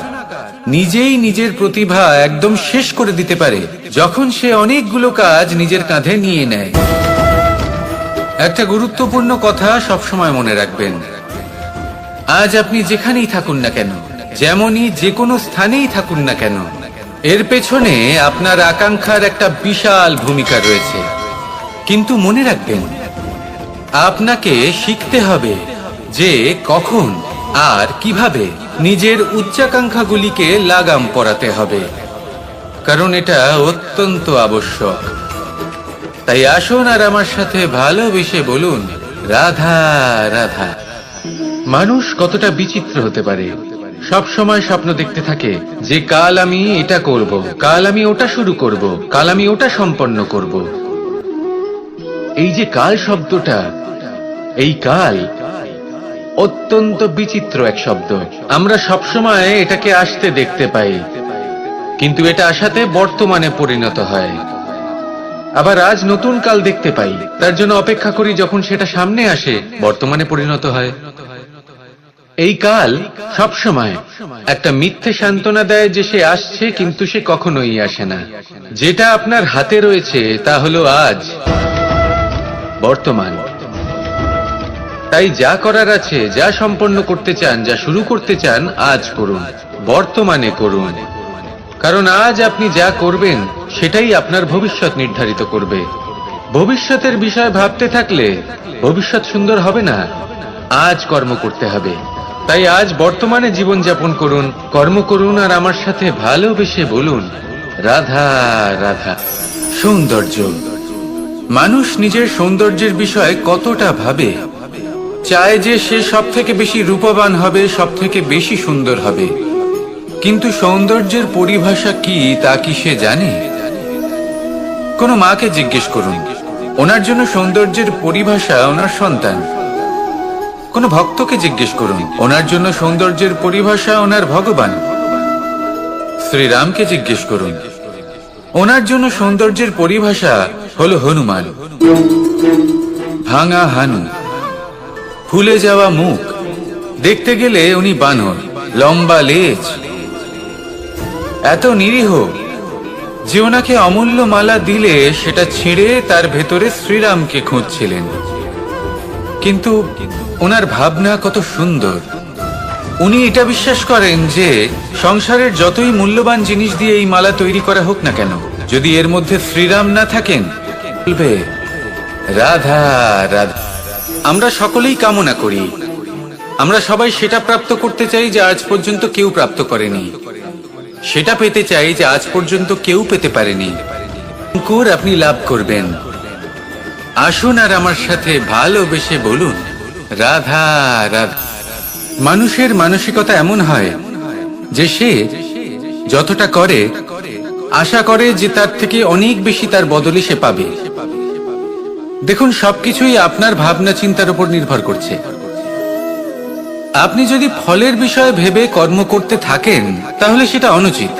নিজেই নিজের প্রতিভা একদম শেষ করে দিতে পারে যখন সে অনেকগুলো কাজ নিজের কাঁধে নিয়ে নেয়। একটা গুরুত্বপূর্ণ কথা সবসময় মনে রাখবেন, আজ আপনি যেখানেই থাকুন না কেন, যেমনই যে কোনো স্থানেই থাকুন না কেন, এর পেছনে আপনার আকাঙ্ক্ষার একটা বিশাল ভূমিকা রয়েছে। কিন্তু মনে রাখবেন, আপনাকে শিখতে হবে যে কখন আর কিভাবে নিজের উচ্চাকাঙ্ক্ষাগুলিকে লাগাম পরাতে হবে, কারণ এটা অত্যন্ত আবশ্যক। তাই আসুন আর আমার সাথে ভালোবেসে বলুন রাধা রাধা। মানুষ কতটা বিচিত্র হতে পারে, সব সময় স্বপ্ন দেখতে থাকে যে কাল আমি এটা করব, কাল আমি ওটা শুরু করব, কাল আমি ওটা সম্পন্ন করব। এই যে কাল শব্দটা, এই কাল অত্যন্ত বিচিত্র এক শব্দ। আমরা সব সময় এটাকে আসতে দেখতে পাই, কিন্তু এটা আসাতে বর্তমানে পরিণত হয়। আবার আজ নতুন কাল দেখতে পাই, তার জন্য অপেক্ষা করি, যখন সেটা সামনে আসে বর্তমানে পরিণত হয়। এই কাল সব সময় একটা মিথ্যে সান্ত্বনা দেয় যে সে আসছে, কিন্তু সে কখনোই আসে না। যেটা আপনার হাতে রয়েছে তা হলো আজ, বর্তমান। তাই যা করার আছে, যা সম্পন্ন করতে চান, যা শুরু করতে চান, আজ করুন, বর্তমানে করুন। কারণ আজ আপনি যা করবেন সেটাই আপনার ভবিষ্যৎ নির্ধারিত করবে। ভবিষ্যতের বিষয় ভাবতে থাকলে ভবিষ্যৎ সুন্দর হবে না। আজ কর্ম করতে হবে। তাই আজ বর্তমানে জীবনযাপন করুন, কর্ম করুন, আর আমার সাথে ভালোবেসে বলুন রাধা রাধা। সৌন্দর্য। মানুষ নিজের সৌন্দর্যের বিষয়ে কতটা ভাবে, চায় যে সে সব থেকে বেশি রূপবান হবে, সব থেকে বেশি সুন্দর হবে। কিন্তু সৌন্দর্যের পরিভাষা কি তা কি সে জানে? কোনো মাকে জিজ্ঞেস করুন, ওনার জন্য সৌন্দর্যের পরিভাষা ওনার সন্তান। কোনো ভক্তকে জিজ্ঞেস করুন, ওনার জন্য সৌন্দর্যের পরিভাষা ওনার ভগবান। শ্রীরামকে জিজ্ঞেস করুন, ওনার জন্য সৌন্দর্যের পরিভাষা হলো হনুমান। ভাঙা হানু, ফুলে যাওয়া মুখ, দেখতে গেলে উনি বানর, লম্বা লেজ, এত নিরীহ যে ওনাকে অমূল্য মালা দিলে সেটা ছিঁড়ে তার ভেতরে শ্রীরামকে খুঁজছিলেন। কিন্তু ওনার ভাবনা কত সুন্দর। উনি এটা বিশ্বাস করেন যে সংসারের যতই মূল্যবান জিনিস দিয়ে এই মালা তৈরি করা হোক না কেন, যদি এর মধ্যে শ্রীরাম না থাকেন, বলবে রাধা রাধা। আমরা সকলেই কামনা করি, আমরা সবাই সেটা প্রাপ্ত করতে চাই যে আজ পর্যন্ত কেউ প্রাপ্ত করেনি, সেটা পেতে চাই যে আজ পর্যন্ত কেউ পেতে পারেনি। অঙ্কুর আপনি লাভ করবেন। আসুন আর আমার সাথে ভালোবেসে বলুন রাধা রাধা। মানুষের মানসিকতা এমন হয় যে সে যতটা করে আশা করে যে তার থেকে অনেক বেশি তার বদলে সে পাবে। দেখুন, সবকিছুই আপনার ভাবনা চিন্তার উপর নির্ভর করছে। আপনি যদি ফলের বিষয়ে ভেবে কর্ম করতে থাকেন তাহলে সেটা অনুচিত।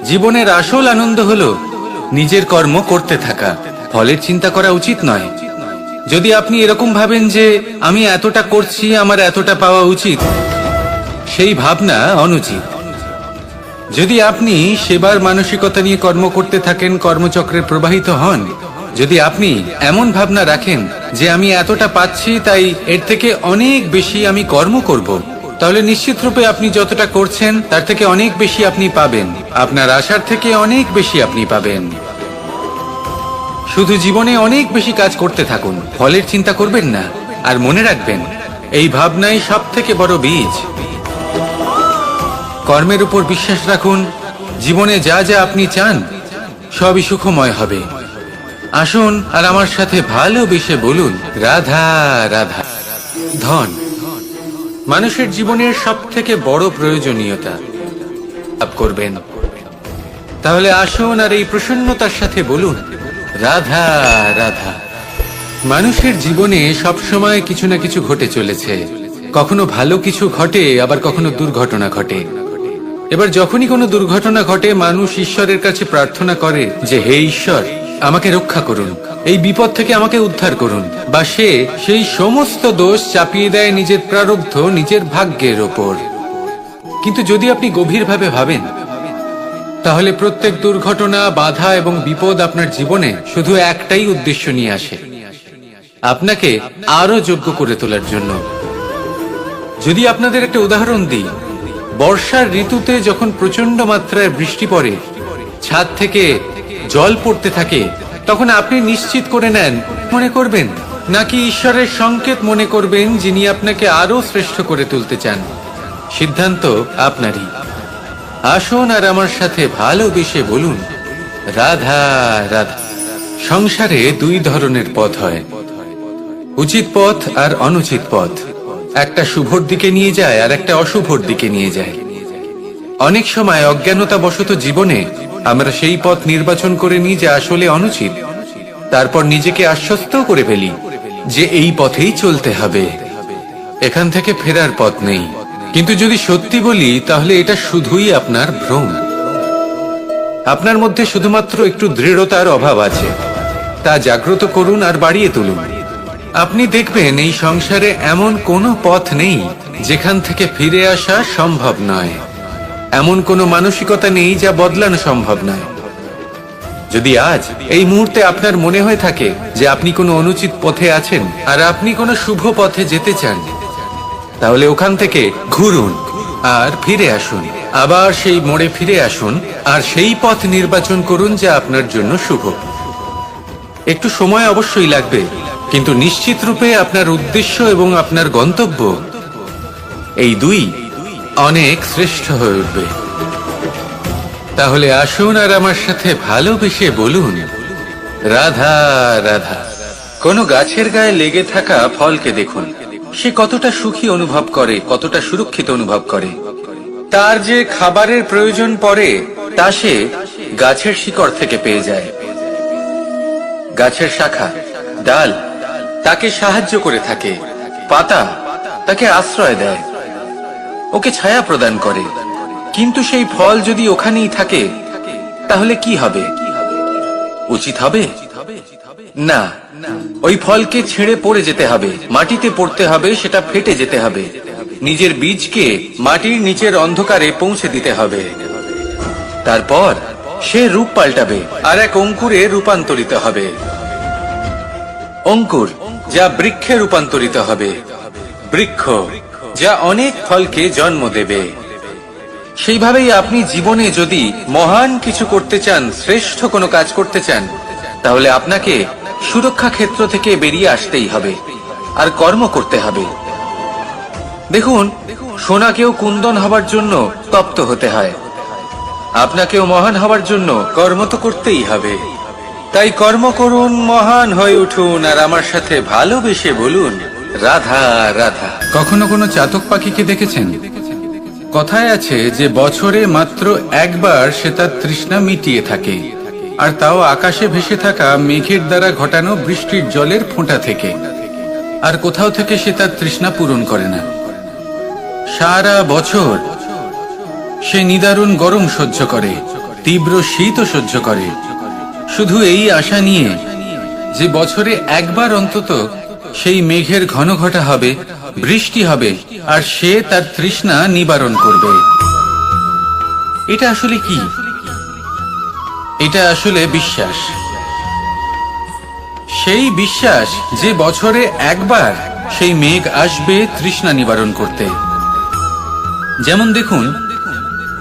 জীবনের আসল আনন্দ হলো নিজের কর্ম করতে থাকা, ফলের চিন্তা করা উচিত নয়। যদি আপনি এরকম ভাবেন যে আমি এতটা করছি, আমার এতটা পাওয়া উচিত, সেই ভাবনা অনুচিত। যদি আপনি সেবার মানসিকতা নিয়ে কর্ম করতে থাকেন, কর্মচক্রে প্রবাহিত হন, যদি আপনি এমন ভাবনা রাখেন যে আমি এতটা পাচ্ছি তাই এর থেকে অনেক বেশি আমি কর্ম করব, তাহলে নিশ্চিত রূপে আপনি যতটা করছেন তার থেকে অনেক বেশি আপনি পাবেন, আপনার আশার থেকে অনেক বেশি আপনি পাবেন। শুধু জীবনে অনেক বেশি কাজ করতে থাকুন, ফলের চিন্তা করবেন না। আর মনে রাখবেন, এই ভাবনাই সব থেকে বড় বীজ। কর্মের উপর বিশ্বাস রাখুন, জীবনে যা যা আপনি চান সবই সুখময় হবে। আসুন আর আমার সাথে ভালোবেসে বলুন রাধা রাধা। ধন মানুষের জীবনের সব থেকে বড় প্রয়োজনীয়তা লাভ করবেন, তাহলে আসুন আর এই প্রসন্নতার সাথে বলুন রাধা রাধা। মানুষের জীবনে সবসময় কিছু না কিছু ঘটে চলেছে। কখনো ভালো কিছু ঘটে, আবার কখনো দুর্ঘটনা ঘটে। এবার যখনই কোনো দুর্ঘটনা ঘটে, মানুষ ঈশ্বরের কাছে প্রার্থনা করে যে হে ঈশ্বর, আমাকে রক্ষা করুন, এই বিপদ থেকে আমাকে উদ্ধার করুন। বা সে সেই সমস্ত দোষ চাপিয়ে দেয় নিজের প্রারব্ধ, নিজের ভাগ্যের ওপর। কিন্তু যদি আপনি গভীরভাবে ভাবেন, তাহলে প্রত্যেক দুর্ঘটনা, বাধা এবং বিপদ আপনার জীবনে শুধু একটাই উদ্দেশ্য নিয়ে আসে, আপনাকে আরো যোগ্য করে তোলার জন্য। যদি আপনাদের একটা উদাহরণ দিই, বর্ষার ঋতুতে যখন প্রচন্ড মাত্রায় বৃষ্টি পড়ে, ছাদ থেকে জল পড়তে থাকে, তখন আপনি নিশ্চিত করে নেন মনে করবেন, নাকি ঈশ্বরের সংকেত মনে করবেন যিনি আপনাকে আরো শ্রেষ্ঠ করে তুলতে চান? সিদ্ধান্ত আপনারই। আসুন আর আমার সাথে ভালোবেসে বলুন রাধা রাধা। সংসারে দুই ধরনের পথ হয়, উচিত পথ আর অনুচিত পথ। একটা শুভর দিকে নিয়ে যায় আর একটা অশুভর দিকে নিয়ে যায়। অনেক সময় অজ্ঞানতাবশত জীবনে আমরা সেই পথ নির্বাচন করে নিই যা আসলে অনুচিত। তারপর নিজেকে আশ্বস্ত করে ফেলি যে এই পথেই চলতে হবে, এখান থেকে ফেরার পথ নেই। কিন্তু যদি সত্যি বলি, তাহলে এটা শুধুই আপনার ভ্রম। আপনার মধ্যে শুধুমাত্র একটু দৃঢ়তার অভাব আছে, তা জাগ্রত করুন আর বাড়িয়ে তুলুন। আপনি দেখবেন এই সংসারে এমন কোনো পথ নেই যেখান থেকে ফিরে আসা সম্ভব নয়। এমন কোনো মানসিকতা নেই যা বদলানো সম্ভব নয়। যদি আজ এই মুহূর্তে আপনার মনে হয়ে থাকে যে আপনি কোনো অনুচিত পথে আছেন আর আপনি কোনো শুভ পথে যেতে চান, তাহলে ওখান থেকে ঘুরুন আর ফিরে আসুন, আবার সেই মোড়ে ফিরে আসুন আর সেই পথ নির্বাচন করুন যা আপনার জন্য শুভ। একটু সময় অবশ্যই লাগবে, কিন্তু নিশ্চিত রূপে আপনার উদ্দেশ্য এবং আপনার গন্তব্য এই দুই অনেক শ্রেষ্ঠ হয়ে উঠবে। তাহলে আসুন আর আমার সাথে ভালোবেসে বলুন রাধা রাধা। কোনো গাছের গায়ে লেগে থাকা ফলকে দেখুন, সে কতটা সুখী অনুভব করে, কতটা সুরক্ষিত অনুভব করে। তার যে খাবারের প্রয়োজন পড়ে তা সে গাছের শিকড় থেকে পেয়ে যায়। গাছের শাখা, ডাল তাকে সাহায্য করে থাকে, পাতা তাকে আশ্রয় দেয়, ওকে ছায়া প্রদান করে। কিন্তু সেই ফল যদি ওখানেই থাকে তাহলে কি হবে? উচিত হবে না। ওই ফলকে ছেড়ে পড়ে যেতে হবে, মাটিতে পড়তে হবে, সেটা ফেটে যেতে হবে, নিজের বীজকে মাটির নিচের অন্ধকারে পৌঁছে দিতে হবে। তারপর সে রূপ পাল্টাবে আর এক অঙ্কুরে রূপান্তরিত হবে। অঙ্কুর যা বৃক্ষে রূপান্তরিত হবে, বৃক্ষ যা অনেক ফলকে জন্ম দেবে। সেইভাবেই আপনি জীবনে যদি মহান কিছু করতে চান, শ্রেষ্ঠ কোনো কাজ করতে চান, তাহলে আপনাকে সুরক্ষা ক্ষেত্র থেকে বেরিয়ে আসতেই হবে আর কর্ম করতে হবে। দেখুন, সোনাকেও কুন্দন হবার জন্য তপ্ত হতে হয়, আপনাকেও মহান হবার জন্য কর্ম তো করতেই হবে। তাই কর্ম করুন, মহান হয়ে উঠুন, আর আমার সাথে ভালোবেসে বলুন, রাধা রাধা। কখনো কোনো চাতক পাখিকে দেখেছেন? কথায় আছে যে বছরে মাত্র একবার সে তার তৃষ্ণা মিটিয়ে থাকে, আর তাও আকাশে ভেসে থাকা মেঘের দ্বারা ঘটানো বৃষ্টির জলের ফোঁটা থেকে। আর কোথাও থেকে সে তার তৃষ্ণা পূরণ করে না। সারা বছর সে নিদারুণ গরম সহ্য করে, তীব্র শীতও সহ্য করে, শুধু এই আশা নিয়ে যে বছরে একবার অন্তত সেই মেঘের ঘন ঘটা হবে, বৃষ্টি হবে, আর সে তার তৃষ্ণা নিবারণ করবে। এটা আসলে কি? এটা আসলে বিশ্বাস। সেই বিশ্বাস যে বছরে একবার সেই মেঘ আসবে তৃষ্ণা নিবারণ করতে। যেমন দেখুন,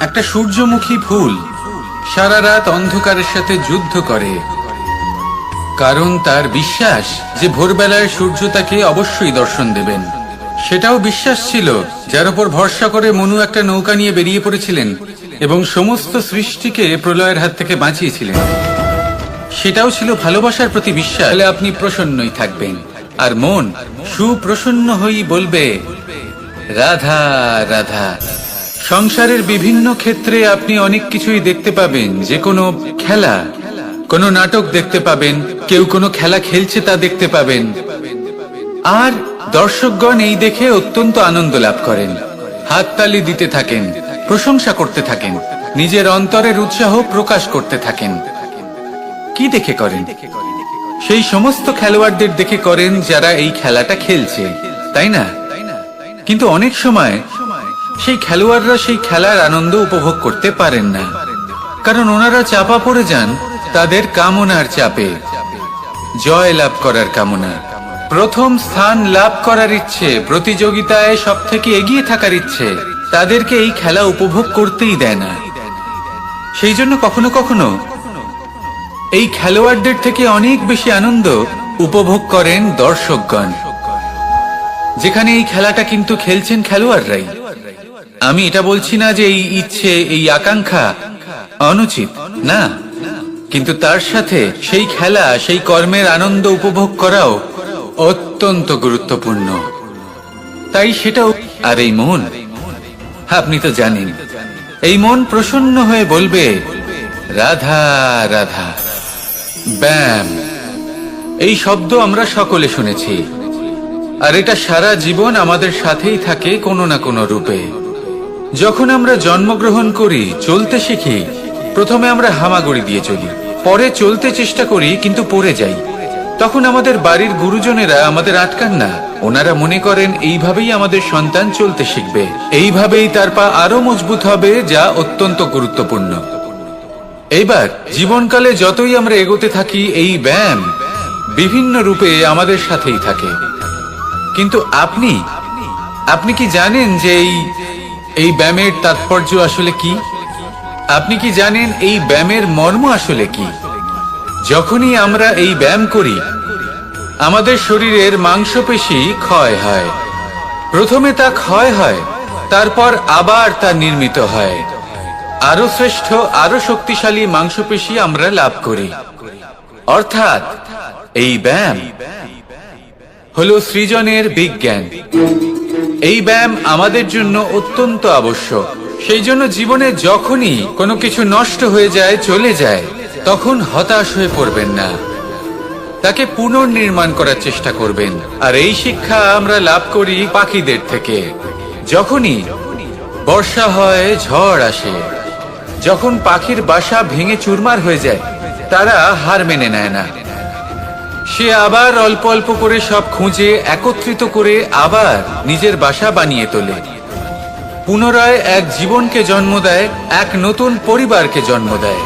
একটা সূর্যমুখী ফুল সারা রাত অন্ধকারের সাথে যুদ্ধ করে, কারণ তার বিশ্বাস যে ভোরবেলায় সূর্য তাকে অবশ্যই দর্শন দেবেন। সেটাও বিশ্বাস ছিল যার উপর ভরসা করে মনু একটা নৌকা নিয়ে বেরিয়ে পড়েছিলেন এবং সমস্ত সৃষ্টিকে প্রলয়ের হাত থেকে বাঁচিয়েছিলেন। সেটাও ছিল ভালোবাসার প্রতি বিশ্বাস। তাহলে আপনি প্রসন্নই থাকবেন, আর মন সুপ্রসন্ন হয়েই বলবে, রাধা রাধা। সংসারের বিভিন্ন ক্ষেত্রে আপনি অনেক কিছুই দেখতে পাবেন, যে কোনো খেলা, কোনো নাটক দেখতে পাবেন, কেউ কোনো খেলা খেলছে তা দেখতে পাবেন, আর দর্শকগণ এই দেখে অত্যন্ত আনন্দ লাভ করেন, হাততালি দিতে থাকেন, প্রশংসা করতে থাকেন, নিজের অন্তরের উৎসাহ প্রকাশ করতে থাকেন। কি দেখে করেন? সেই সমস্ত খেলোয়াড়দের দেখে করেন যারা এই খেলাটা খেলছে, তাই না? কিন্তু অনেক সময় সেই খেলোয়াড়রা সেই খেলার আনন্দ উপভোগ করতে পারেন না, কারণ ওনারা চাপা পড়ে যান তাদের কামনার চাপে। জয় লাভ করার কামনা, প্রথম স্থান লাভ করার ইচ্ছে, প্রতিযোগিতায় সব থেকে এগিয়ে থাকার ইচ্ছে তাদেরকে এই খেলা উপভোগ করতেই দেয় না। সেই জন্য কখনো কখনো এই খেলোয়াড়দের থেকে অনেক বেশি আনন্দ উপভোগ করেন দর্শকগণ, যেখানে এই খেলাটা কিন্তু খেলছেন খেলোয়াড়রাই। আমি এটা বলছি না যে এই ইচ্ছে, এই আকাঙ্ক্ষা অনুচিত না, কিন্তু তার সাথে সেই খেলা, সেই কর্মের আনন্দ উপভোগ করাও অত্যন্ত গুরুত্বপূর্ণ। তাই সেটাও। আর এই মন, আপনি তো জানেন, এই মন প্রসন্ন হয়ে বলবে, রাধা রাধা। ব্যায়াম, এই শব্দ আমরা সকলে শুনেছি, আর এটা সারা জীবন আমাদের সাথেই থাকে কোনো না কোনো রূপে। যখন আমরা জন্মগ্রহণ করি, চলতে শিখি, প্রথমে আমরা হামাগুড়ি দিয়ে চলি, পরে চলতে চেষ্টা করি কিন্তু পড়ে যাই। তখন আমাদের বাড়ির গুরুজনেরা আমাদের আটকান না, ওনারা মনে করেন এইভাবেই আমাদের সন্তান চলতে শিখবে, এইভাবেই তার পা আরো মজবুত হবে, যা অত্যন্ত গুরুত্বপূর্ণ। এইবার জীবনকালে যতই আমরা এগোতে থাকি, এই ব্যায়াম বিভিন্ন রূপে আমাদের সাথেই থাকে। কিন্তু আপনি কি জানেন যে এই ব্যায়ামের তাৎপর্য আসলে কি? আপনি কি জানেন এই ব্যায়ামের মর্ম আসলে কি? যখনই আমরা এই ব্যায়াম করি, আমাদের শরীরের মাংসপেশি ক্ষয় হয়। প্রথমে তা ক্ষয় হয়, তারপর আবার তা নির্মিত হয়, আরো শ্রেষ্ঠ, আরো শক্তিশালী মাংসপেশি আমরা লাভ করি। অর্থাৎ এই ব্যায়াম হলো সৃজনের বিজ্ঞান। এই ব্যায়াম আমাদের জন্য অত্যন্ত আবশ্যক। সেই জন্য জীবনে যখনই কোনো কিছু নষ্ট হয়ে যায়, চলে যায়, তখন হতাশ হয়ে পড়বেন না। তাকে পুনর্নির্মাণ করার চেষ্টা করবেন। আর এই শিক্ষা আমরা লাভ করি পাখিদের থেকে। যখনই বর্ষা হয়, ঝড় আসে, যখন পাখির বাসা ভেঙে চুরমার হয়ে যায়, তারা হার মেনে নেয় না। সে আবার অল্প অল্প করে সব খুঁজে একত্রিত করে আবার নিজের বাসা বানিয়ে তোলে, পুনরায় এক জীবনকে জন্ম দেয়, এক নতুন পরিবারকে জন্ম দেয়।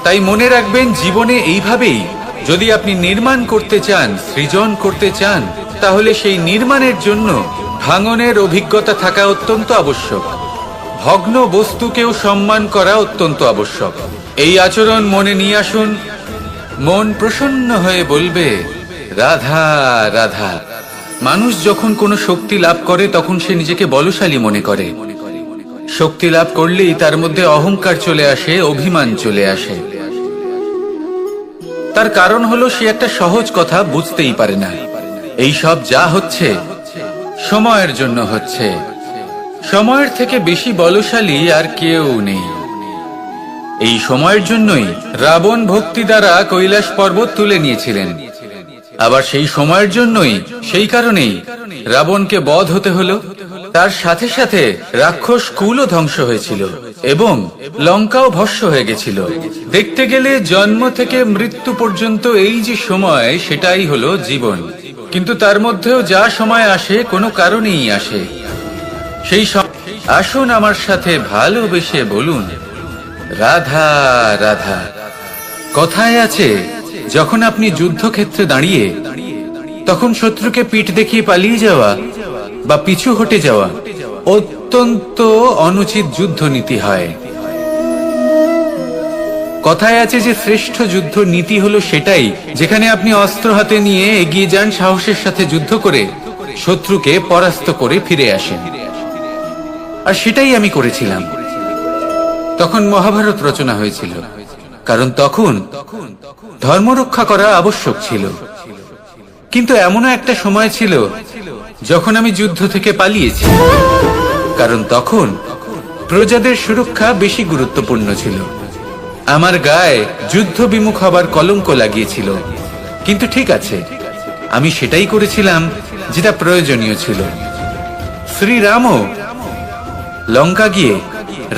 তাই মনে রাখবেন, জীবনে এইভাবেই যদি আপনি নির্মাণ করতে চান, সৃজন করতে চান, তাহলে সেই নির্মাণের জন্য ভাঙনের অভিজ্ঞতা থাকা অত্যন্ত আবশ্যক। ভগ্ন বস্তুকেও সম্মান করা অত্যন্ত আবশ্যক। এই আচরণ মনে নিয়ে আসুন, মন প্রসন্ন হয়ে বলবে রাধা রাধা। মানুষ যখন কোনো শক্তি লাভ করে তখন সে নিজেকে বলশালী মনে করে। শক্তি লাভ করলেই তার মধ্যে অহংকার চলে আসে, অভিমান চলে আসে। তার কারণ হলো সে একটা সহজ কথা বুঝতেই পারে না। এই সব যা হচ্ছে সময়ের জন্য হচ্ছে। সময়ের থেকে বেশি বলশালী আর কেউ নেই। এই সময়ের জন্যই রাবণ ভক্তি দ্বারা কৈলাস পর্বত তুলে নিয়েছিলেন। আবার সেই সময়ের জন্যই, সেই কারণেই রাবণকে বধ হতে হলো। তার সাথে সাথে রাক্ষস কুলও ধ্বংস হয়েছিল এবং লঙ্কাও ভস্ম হয়ে গেছিল। দেখতে গেলে জন্ম থেকে মৃত্যু পর্যন্ত এই যে সময়, সেটাই হলো জীবন। কিন্তু তার মধ্যেও যা সময় আসে কোনো কারণেই আসে। সেই আসুন আমার সাথে ভালোবেসে বলুন রাধা রাধা। কথায় আছে, যখন আপনি যুদ্ধক্ষেত্রে দাঁড়িয়ে তখন শত্রুকে পিঠ দেখিয়ে পালিয়ে যাওয়া বা পিছু হটে যাওয়া অত্যন্ত অনুচিত যুদ্ধ নীতি হয়। কথায় আছে যে শ্রেষ্ঠ যুদ্ধ নীতি হলো সেটাই যেখানে আপনি অস্ত্র হাতে নিয়ে এগিয়ে যান, সাহসের সাথে যুদ্ধ করে শত্রুকে পরাস্ত করে ফিরে আসেন। আর সেটাই আমি করেছিলাম। তখন মহাভারত রচনা হয়েছিল, কারণ তখন ধর্ম রক্ষা করা আবশ্যক ছিল। কিন্তু এমনও একটা সময় ছিল যখন আমি যুদ্ধ থেকে পালিয়েছি, কারণ তখন প্রজাদের সুরক্ষা বেশি গুরুত্বপূর্ণ ছিল। আমার গায়ে যুদ্ধ বিমুখ হবার কলঙ্ক লাগিয়েছিল। কিন্তু ঠিক আছে, আমি সেটাই করেছিলাম যেটা প্রয়োজনীয় ছিল। শ্রীরামও লঙ্কা গিয়ে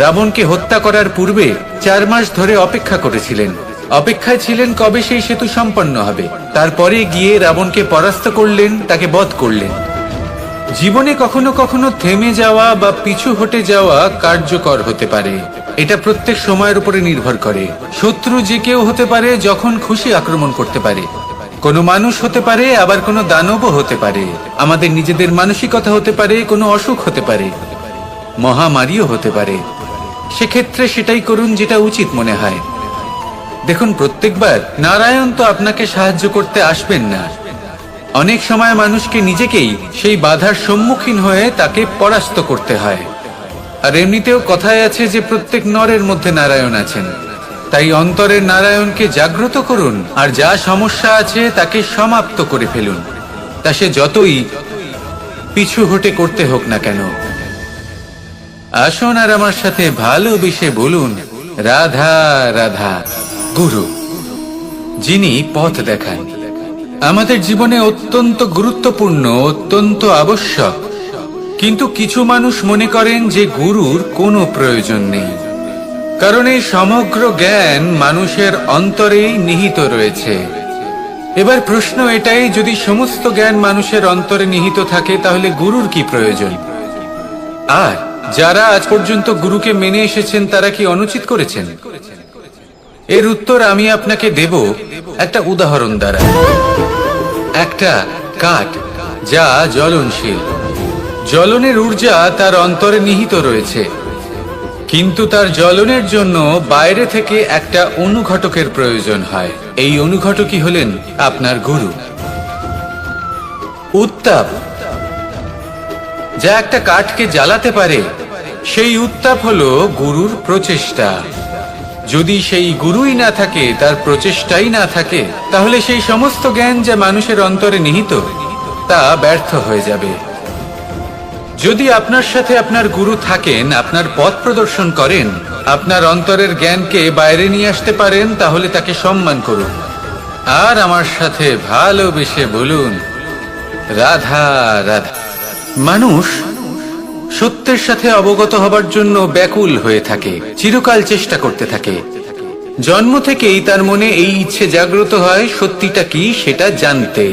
রাবণকে হত্যা করার পূর্বে 4 মাস ধরে অপেক্ষা করেছিলেন। অপেক্ষায় ছিলেন কবে সেই সেতু সম্পন্ন হবে। তারপরে গিয়ে রাবণকে পরাস্ত করলেন, তাকে বধ করলেন। জীবনে কখনো কখনো থেমে যাওয়া বা পিছু হটে যাওয়া কার্যকর হতে পারে। এটা প্রত্যেক সময়ের উপরে নির্ভর করে। শত্রু যে কেউ হতে পারে, যখন খুশি আক্রমণ করতে পারে। কোনো মানুষ হতে পারে, আবার কোনো দানবও হতে পারে। আমাদের নিজেদের মানসিকতা হতে পারে, কোনো অসুখ হতে পারে, মহামারীও হতে পারে। সেক্ষেত্রে সেটাই করুন যেটা উচিত মনে হয়। দেখুন, প্রত্যেকবার নারায়ণ তো আপনাকে সাহায্য করতে আসবেন না। অনেক সময় মানুষকে নিজেকেই সেই বাধার সম্মুখীন হয়ে তাকে পরাস্ত করতে হয়। আর এমনিতেও কথায় আছে যে প্রত্যেক নরের মধ্যে নারায়ণ আছেন। তাই অন্তরের নারায়ণকে জাগ্রত করুন, আর যা সমস্যা আছে তাকে সমাপ্ত করে ফেলুন, তা সে যতই পিছু হটে করতে হোক না কেন। আসুন আর আমার সাথে ভালোবেসে বলুন রাধা রাধা। গুরু, যিনি পথ দেখান, আমাদের জীবনে অত্যন্ত গুরুত্বপূর্ণ, অত্যন্ত আবশ্যক। কিন্তু কিছু মানুষ মনে করেন যে গুরুর কোনো প্রয়োজন নেই, কারণ এই সমগ্র জ্ঞান মানুষের অন্তরেই নিহিত রয়েছে। এবার প্রশ্ন এটাই, যদি সমস্ত জ্ঞান মানুষের অন্তরে নিহিত থাকে তাহলে গুরুর কি প্রয়োজন? আর যারা আজ পর্যন্ত গুরুকে মেনে এসেছেন তারা কি অনুচিত করেছেন? এর উত্তর আমি আপনাকে দেব একটা উদাহরণ দ্বারা। একটা কাঠ যা জ্বলনশীল, জ্বলনের ঊর্জা তার অন্তরে নিহিত রয়েছে, কিন্তু তার জ্বলনের জন্য বাইরে থেকে একটা অনুঘটকের প্রয়োজন হয়। এই অনুঘটকই হলেন আপনার গুরু। উত্তাপ যা একটা কাঠকে জ্বালাতে পারে, সেই উত্তাপ হলো গুরুর প্রচেষ্টা। যদি সেই গুরুই না থাকে, তার প্রচেষ্টাই না থাকে, তাহলে সেই সমস্ত জ্ঞান যা মানুষের অন্তরে নিহিত তা ব্যর্থ হয়ে যাবে। যদি আপনার সাথে আপনার গুরু থাকেন, আপনার পথ প্রদর্শন করেন, আপনার অন্তরের জ্ঞানকে বাইরে নিয়ে আসতে পারেন, তাহলে তাকে সম্মান করুন। আর আমার সাথে ভালোবেসে বলুন, রাধা রাধা। মানুষ সত্যের সাথে অবগত হবার জন্য ব্যাকুল হয়ে থাকে, চিরকাল চেষ্টা করতে থাকে। জন্ম থেকেই তার মনে এই ইচ্ছে জাগ্রত হয় সত্যিটা কি সেটা জানতে।